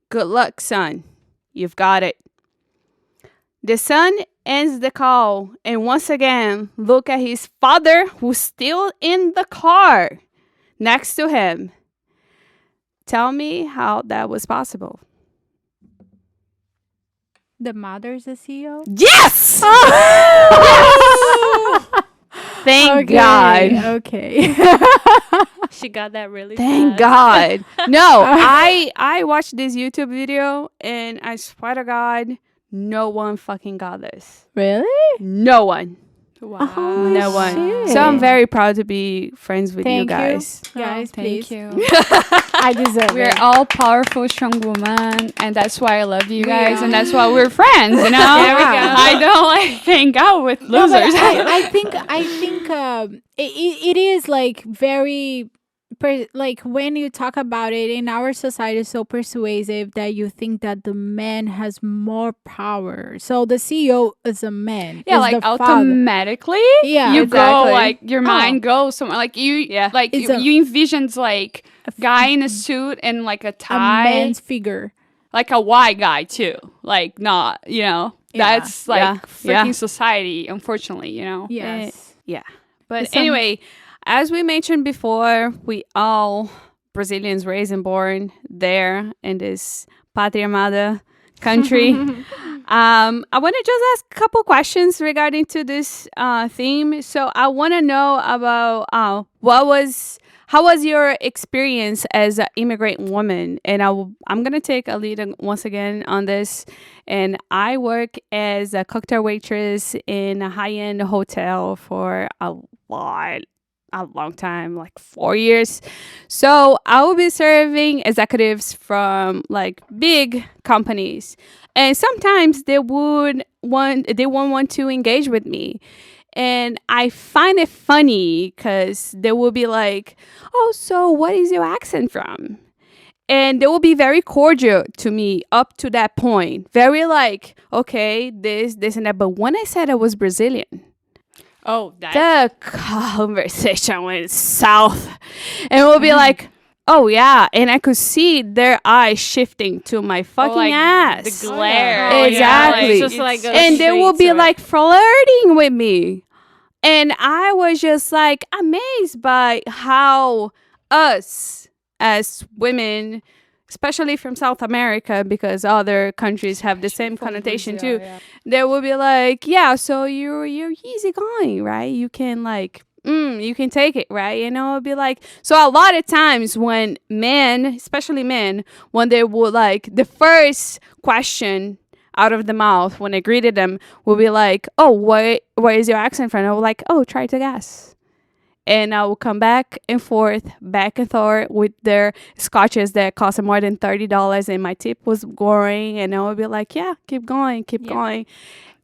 "Good luck, son. You've got it." The son ends the call and once again look at his father, who's still in the car next to him. Tell me how that was possible. The mother's the CEO. Yes! Thank God. Okay. She got that really Thank fast. God. No, I watched this YouTube video and I swear to God, no one fucking got this. Really? No one. Wow. No one. shit. So I'm very proud to be friends with you Thank guys. Guys, Thank please. you. I deserve We're it. all powerful, strong women, and that's why I love you guys, and that's why we're friends. You know, There we go. I don't like hang out with No, but losers. I think it is like very like when you talk about it in our society is so persuasive that you think that the man has more power. So the CEO is a man. Yeah, is like the father. automatically, Yeah, you exactly. go like your mind goes somewhere. Like you, like It's you envisions like a guy in a suit and like a a tie, man's figure. like a white guy too. Like not, Yeah. that's like Yeah. freaking Yeah. society. Unfortunately. Yes. Yeah. But Some- anyway, as we mentioned before, we all Brazilians raised and born there in this Patria Amada country. I want to just ask a couple questions regarding to this theme. So I want to know about how was your experience as an immigrant woman? And I'm going to take a lead once again on this. And I work as a cocktail waitress in a high-end hotel for a long time, like 4 years. So I will be serving executives from like big companies. And sometimes they won't want to engage with me. And I find it funny because they will be like, "Oh, so what is your accent from?" And they will be very cordial to me up to that point. Very like, okay, this, and that. But when I said I was Brazilian, Oh, that. the conversation went south. And we'll be like, "Oh, yeah." And I could see their eyes shifting to my fucking like, ass. the glare. Oh, exactly. Just like go And they straight will be to it. like flirting with me. And I was just like amazed by how us as women, especially from South America, because other countries have the same connotation too. They will be like, "Yeah, so you're easygoing, right? You can like, you can take it, right?" And I would be like, so a lot of times when men, especially men, when they would like the first question out of the mouth when I greeted them will be like, "Oh, where is your accent from?" I was like, "Oh, try to guess." And I will come back and forth with their scotches that cost more than $30, and my tip was going, and I would be like, "Yeah, keep going, keep going."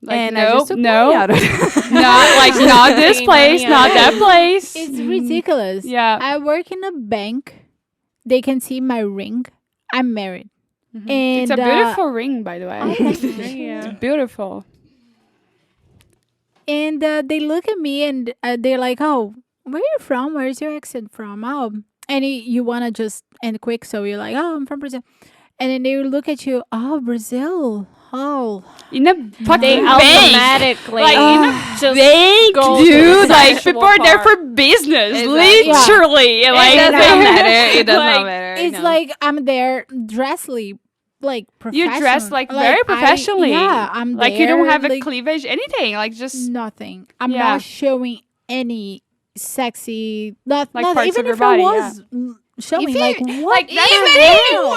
Like, And I just took no, money out of it. not this Taking place, money not out. that place. It's ridiculous. Yeah. I work in a bank. They can see my ring. I'm married. And It's a beautiful ring, by the way. Yeah. It's beautiful. And they look at me and they're like, "Oh, where are you from? Where's your accent from?" "Oh," and you want to just end quick, so you're like, "Oh, I'm from Brazil." and then they will look at you. Oh, Brazil. Oh, In a They fucking bank. automatically Like in a just bank, go to dude. the Like sexual people are there part. for business, Exactly. literally. It Like does not matter. It does like, not matter. it's no. like I'm there dressly, like professional. you dress like very professionally. I'm like there, you don't have a like, cleavage, anything. Like just nothing. I'm Yeah. not showing any sexy, not Like parts even of your if body, I was showing. you- Like what? like, that's the the hell?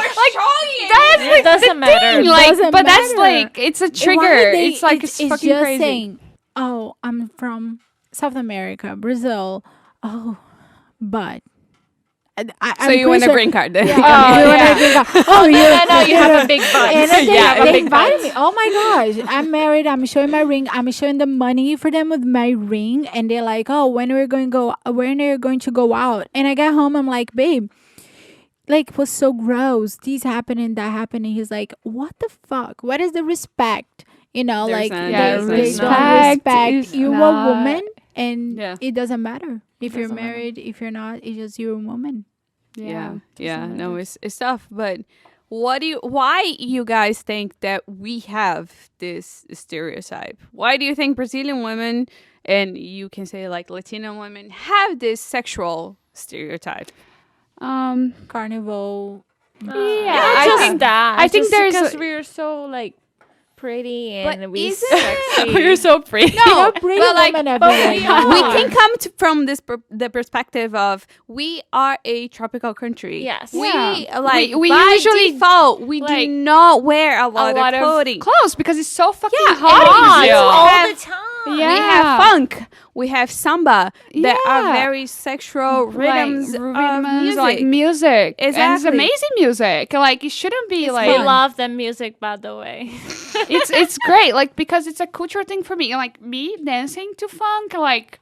that's It like doesn't the matter. thing. Like, Doesn't but that's matter. like it's a trigger. Why they- It's like it's fucking just crazy. saying, oh, I'm from South America, Brazil. Oh, but So you want a green card then? Yeah, Oh, you want yeah. a green card. Oh, You have a big butt. And then Yeah, they big invited me. Oh my gosh, I'm married. I'm showing my ring. I'm showing the money for them with my ring, and they're like, "Oh, when are we going to go? When are you going to go out?" And I got home. I'm like, "Babe, like it was so gross. This happening, that happening." He's like, "What the fuck? What is the respect? You know, There's like none. Yeah, they don't respect respect is you, a not- woman, and Yeah. it doesn't matter if you're Doesn't matter. married, if you're not. It's just you're a woman." Yeah. doesn't No, matter. it's tough. But why you guys think that we have this stereotype? Why do you think Brazilian women, and you can say like Latino women, have this sexual stereotype? Carnival. Yeah, I just think- that. I think Just there's because a- we're so like pretty But and we isn't sexy. We're so pretty. No, You're pretty but like, woman but everywhere. we are. we can come from this the perspective of we are a tropical country. Yes. We Yeah. like We by usually, default we like, do not wear a a lot, lot of clothing. clothes because it's so fucking Yeah, hot. hot. in Brazil. all have- the time. Yeah. We have funk, we have samba that are Yeah. very sexual rhythms, like, of music. like music. And it's Exactly. amazing music. Like it shouldn't be We like love the music, by the way. it's great. Like because it's a cultural thing for me. Like me dancing to funk, like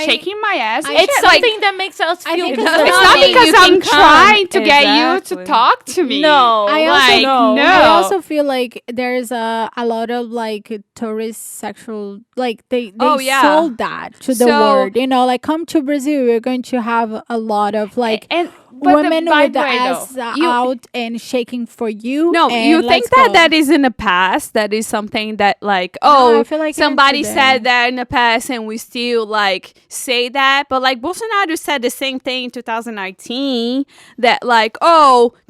shaking my ass. and It's shit, like, something that makes us I feel think good. it's it's not not mean because you can I'm come. trying to get you Exactly. to talk to me. No, I also like, no. no. I also feel like there's a lot of like tourist sexual, like they Oh, yeah. sold that to the So- world, you know, like come to Brazil, you're going to have a lot of like and but women by with the way, though, ass you- out and shaking for you. No, and you think let's that go. that is in the past? That is something that like I feel like somebody it's said today. that in the past and we still like say that. But like Bolsonaro said the same thing in 2019 that like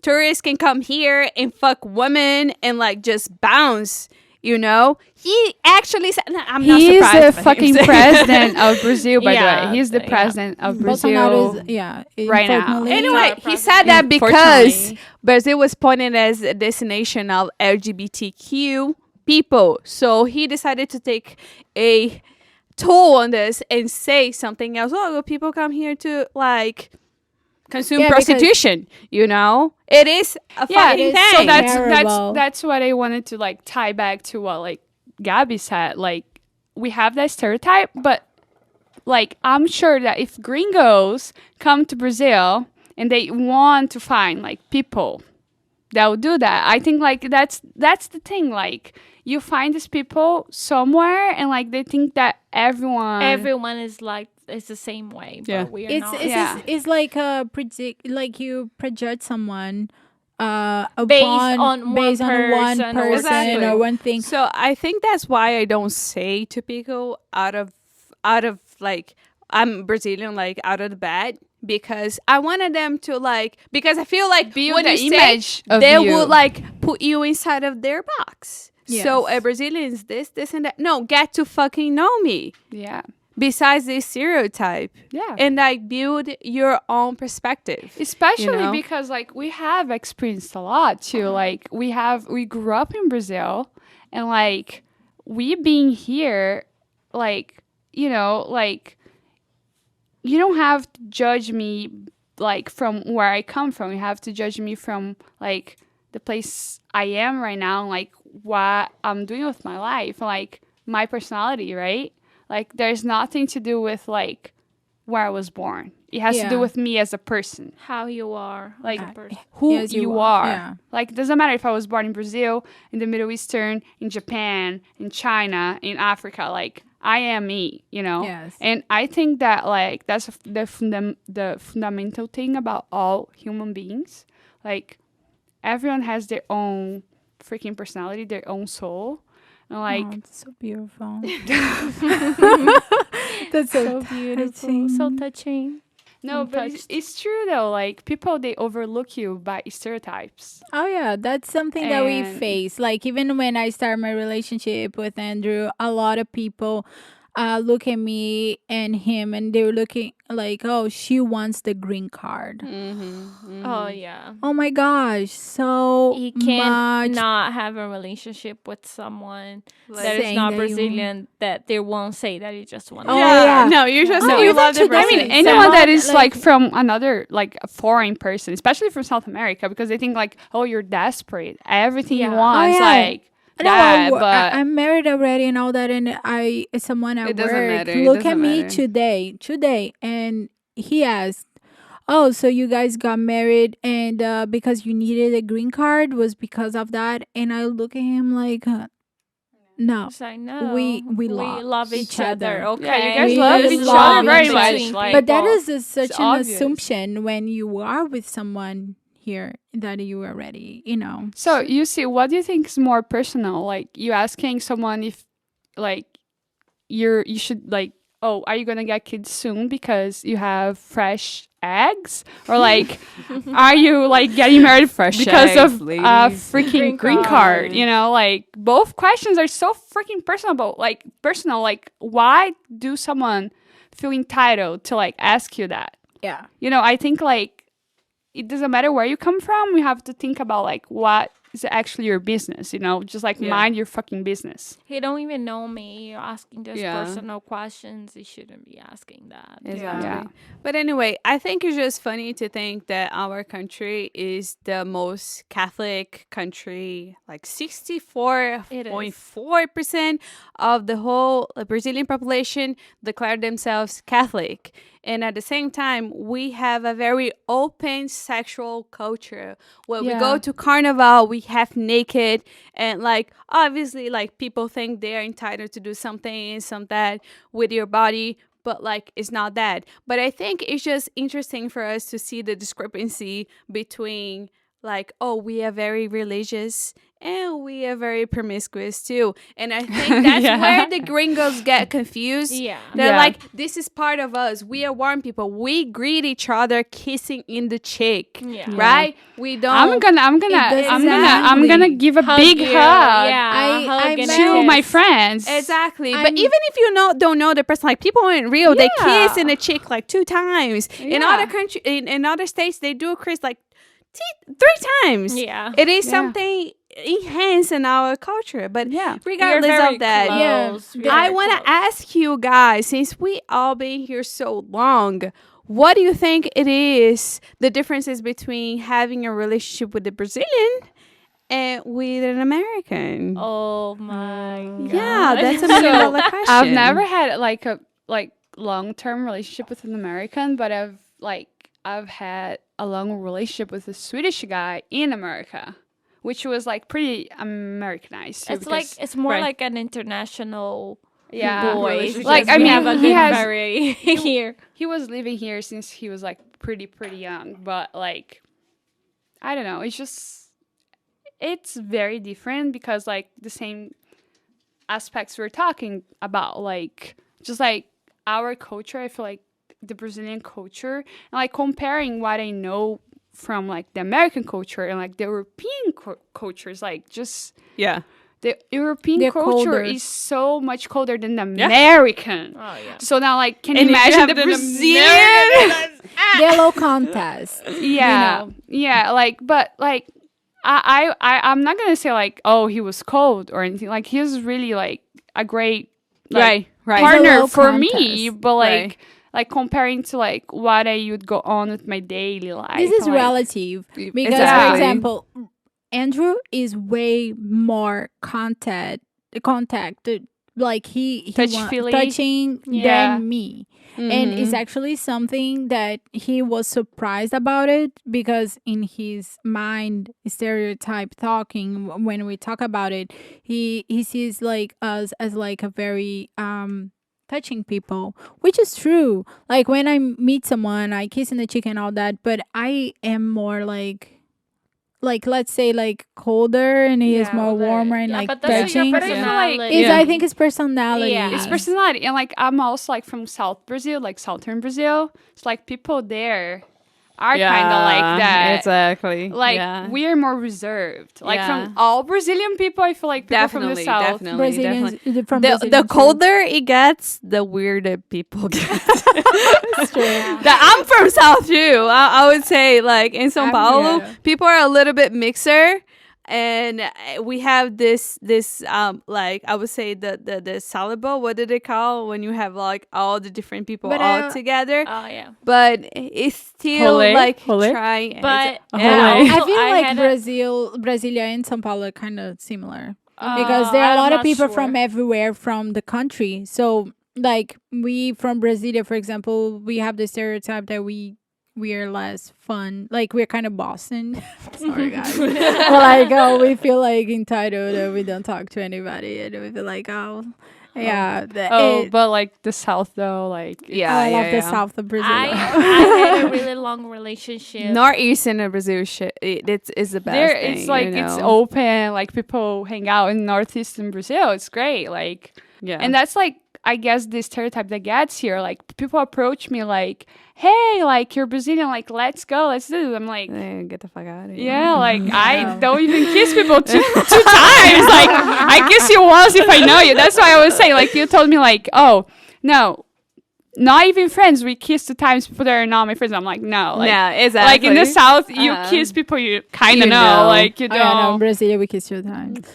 tourists can come here and fuck women and like just bounce. You know, he actually said. I'm not He's surprised. the by him fucking saying- president of Brazil, by the Yeah, way. He's the yeah. president of Brazil. Bolsonaro is right now. unfortunately- Anyway, he president. said that because Unfortunately. Brazil was pointed as a destination of LGBTQ people. So he decided to take a toll on this and say something else. Oh, people come here to like consume Yeah, because- prostitution. You know, it is a Yeah, fucking it is. thing. So that's Terrible. that's what I wanted to like tie back to what like Gabby said. Like we have that stereotype, but like I'm sure that if gringos come to Brazil and they want to find like people that will do that, I think like that's the thing. Like you find these people somewhere and like they think that Everyone is like it's the same way, but Yeah. we are It's not. Yeah. it's like predict, like you prejudge someone Based on one based on one person or person Exactly. or one thing. So I think that's why I don't say to people out of like I'm Brazilian, like out of the bat, because I wanted them to like because I feel like build when the you image say of they you. would like put you inside of their box. So Yes. a Brazilian is this, and that. No, get to fucking know me. yeah. Besides this stereotype, Yeah. and like build your own perspective. Especially you know? because like we have experienced a lot too. Like we grew up in Brazil and like we being here, like, you know, like you don't have to judge me like from where I come from. You have to judge me from like the place I am right now and like what I'm doing with my life, like my personality, right? Like there's nothing to do with like where I was born. It has to Yeah. do with me as a person, How you are, like as a person. who Yes, you you are. are. Yeah. Like it doesn't matter if I was born in Brazil, in the Middle Eastern, in Japan, in China, in Africa. Like I am me, you know. Yes. And I think that like that's the fundamental thing about all human beings. Like everyone has their own freaking personality, their own soul. And like, Oh, it's so beautiful. That's So beautiful, so touching. no, I'm but touched. it's true though. Like people, they overlook you by stereotypes. Oh yeah, that's something that we And face. Like even when I start my relationship with Andrew, a lot of people look at me and him, and they're looking like, "Oh, she wants the green card." Oh yeah. Oh my gosh, so You can't much not have a relationship with someone that is saying not that you- Brazilian that they won't say that you just want. Oh, yeah. No, you just Oh, say you even love the today. I mean, person. anyone that is like- like from another, like a foreign person, especially from South America, because they think like, oh, you're desperate. Everything you Yeah. want is Oh, yeah. like No, that. But I'm married already and all that, and someone at It doesn't work matter, it look at doesn't me matter. today, and he asked, "Oh, so you guys got married, and because you needed a green card was because of that?" And I look at him like, "No, It's like no, we love each each other. other. Okay, yeah, you guys We love love each each other other very in much. between Like, but that people. is such an obvious. assumption when you are with someone here that you already, so you see, what do you think is more personal? Like you asking someone if, like, you should like, oh, are you gonna get kids soon because you have fresh eggs, or like, are you like getting married Fresh because eggs, of ladies. freaking green card? You know, like both questions are so freaking personal. Like, why do someone feel entitled to like ask you that? yeah. You know, I think like it doesn't matter where you come from. You have to think about like what is actually your business. You know, just like Yeah. mind your fucking business. He don't even know me. You're asking just Yeah. personal questions. He shouldn't be asking that. Exactly. Yeah. But anyway, I think it's just funny to think that our country is the most Catholic country, like 64.4% of the whole Brazilian population declare themselves Catholic. And at the same time, we have a very open sexual culture. When we go Yeah. to carnival, we have naked, and like obviously like people think they are entitled to do something and some that with your body, but like it's not that. But I think it's just interesting for us to see the discrepancy between like, oh, we are very religious and we are very promiscuous too. And I think that's Yeah. where the gringos get confused. Yeah. They're Yeah. like, this is part of us. We are warm people. We greet each other kissing in the cheek. Yeah. Right? We don't. I'm gonna Exactly. give a Hug big you. hug Yeah. I hug and to kiss. my friends. Exactly. I'm- But even if you don't know the person, like people in Rio, they Yeah. kiss in the cheek like 2 times. In Yeah. other country, in other states, they do kiss like 3 times. Yeah. It is Yeah. something enhanced in our culture. But Yeah. regardless You're very of that, close. We're I very want to close. ask you guys, since we all been here so long, what do you think it is the differences between having a relationship with a Brazilian and with an American? Oh my god. Yeah, that's a million dollar question. I've never had like a long term relationship with an American, but I've had a long relationship with a Swedish guy in America, which was like pretty Americanized. Too, It's like because- it's more right. like an international yeah, boy. Like I We mean, have a he good has very here. he was living here since he was like pretty young, but like I don't know, it's very different because like the same aspects we're talking about, like just like our culture, I feel like the Brazilian culture, and like comparing what I know from like the American culture and like the European cultures, like just Yeah. the European They're culture colder. is so much colder than the American. Oh yeah. So now, like, can you And if you imagine have the the Brazilian? They're low contest. Yeah, yeah. Like, but like, I'm not gonna say like, oh, he was cold or anything. Like, he was really like a great like, Right. He's a partner low for me. contest. But like, Right. like comparing to like what I would go on with my daily life. This is like, relative because, for Exactly. example, Andrew is way more contact, like he Touch-feely. touching Yeah. than me. And it's actually something that he was surprised about it because in his mind, stereotype talking, when we talk about it, he sees like us as like a very touching people, which is true. Like when I meet someone, I kiss in the cheek and all that, but I am more like like let's say like colder and he is more warmer and like but that's your touching. but I feel like- personality. I think it's personality. Yeah. It's personality, and like I'm also like from South Brazil, like southern Brazil. It's like people there are kind of like that. Exactly. Like yeah. we are more reserved. Like Yeah. from all Brazilian people, I feel like people from the south. Brazilians from The Brazilians colder it gets, the weirder people get. That's true. I'm from South too. I would say like in São Paulo, yeah. people are a little bit mixer, and we have this like I would say the salabo. What do they call when you have like all the different people But, all together? Oh yeah. But it's still Rolê? like Rolê? trying. But yeah. also, I feel like had Brasilia and São Paulo are kind of similar because there are a I'm lot of not people sure. from everywhere from the country. So like we from Brasilia, for example, we have the stereotype that we are less fun. Like we're kind of Boston. Sorry guys. But like we feel like entitled and we don't talk to anybody and we feel like yeah. But like the south though, like Yeah, I love yeah, the yeah. south of Brazil. I had a really long relationship. Northeastern of Brazil is the best there thing, it's like you it's know? open. Like people hang out in northeastern Brazil. It's great. Like Yeah. and that's like I guess the stereotype that gets here. Like people approach me like, "Hey, like you're Brazilian. Like let's go, let's do this." I'm like. Get the fuck out of here. Yeah, like I don't even kiss people two times. Like I kiss you once if I know you. That's why I was saying. Like you told me, like, oh no, not even friends. We kiss 2 times people that are not my friends. I'm like, no, like, yeah, exactly. like in the south, you kiss people you kind of You know. know. Like you Oh, yeah, no, don't. in Brasilia we kiss 2 times.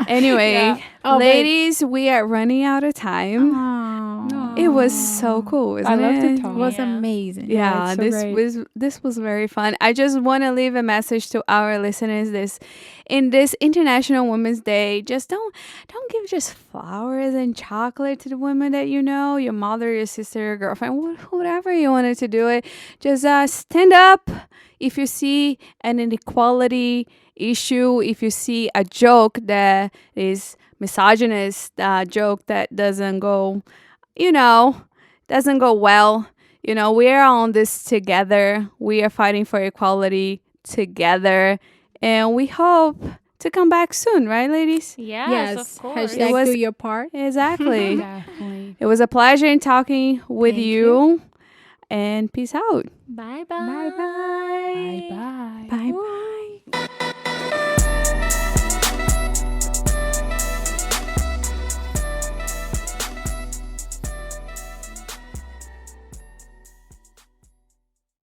Anyway, Yeah. Oh, but- ladies, we are running out of time. Oh, It was so cool, isn't I love it? to talk. it was Yeah. amazing. Yeah, it's so great. this was very fun. I just want to leave a message to our listeners in this International Women's Day. Just don't give just flowers and chocolate to the women that you know, your mother, your sister, your girlfriend, whatever you wanted to do it. Just stand up if you see an inequality issue, if you see a joke that is misogynist, a joke that doesn't go well. You know, we are on this together. We are fighting for equality together. And we hope to come back soon, right, ladies? Yes, of course. It was- Do your part. Exactly. Definitely. It was a pleasure in talking with Thank you. And peace out. Bye bye. Bye bye. Bye bye. Bye.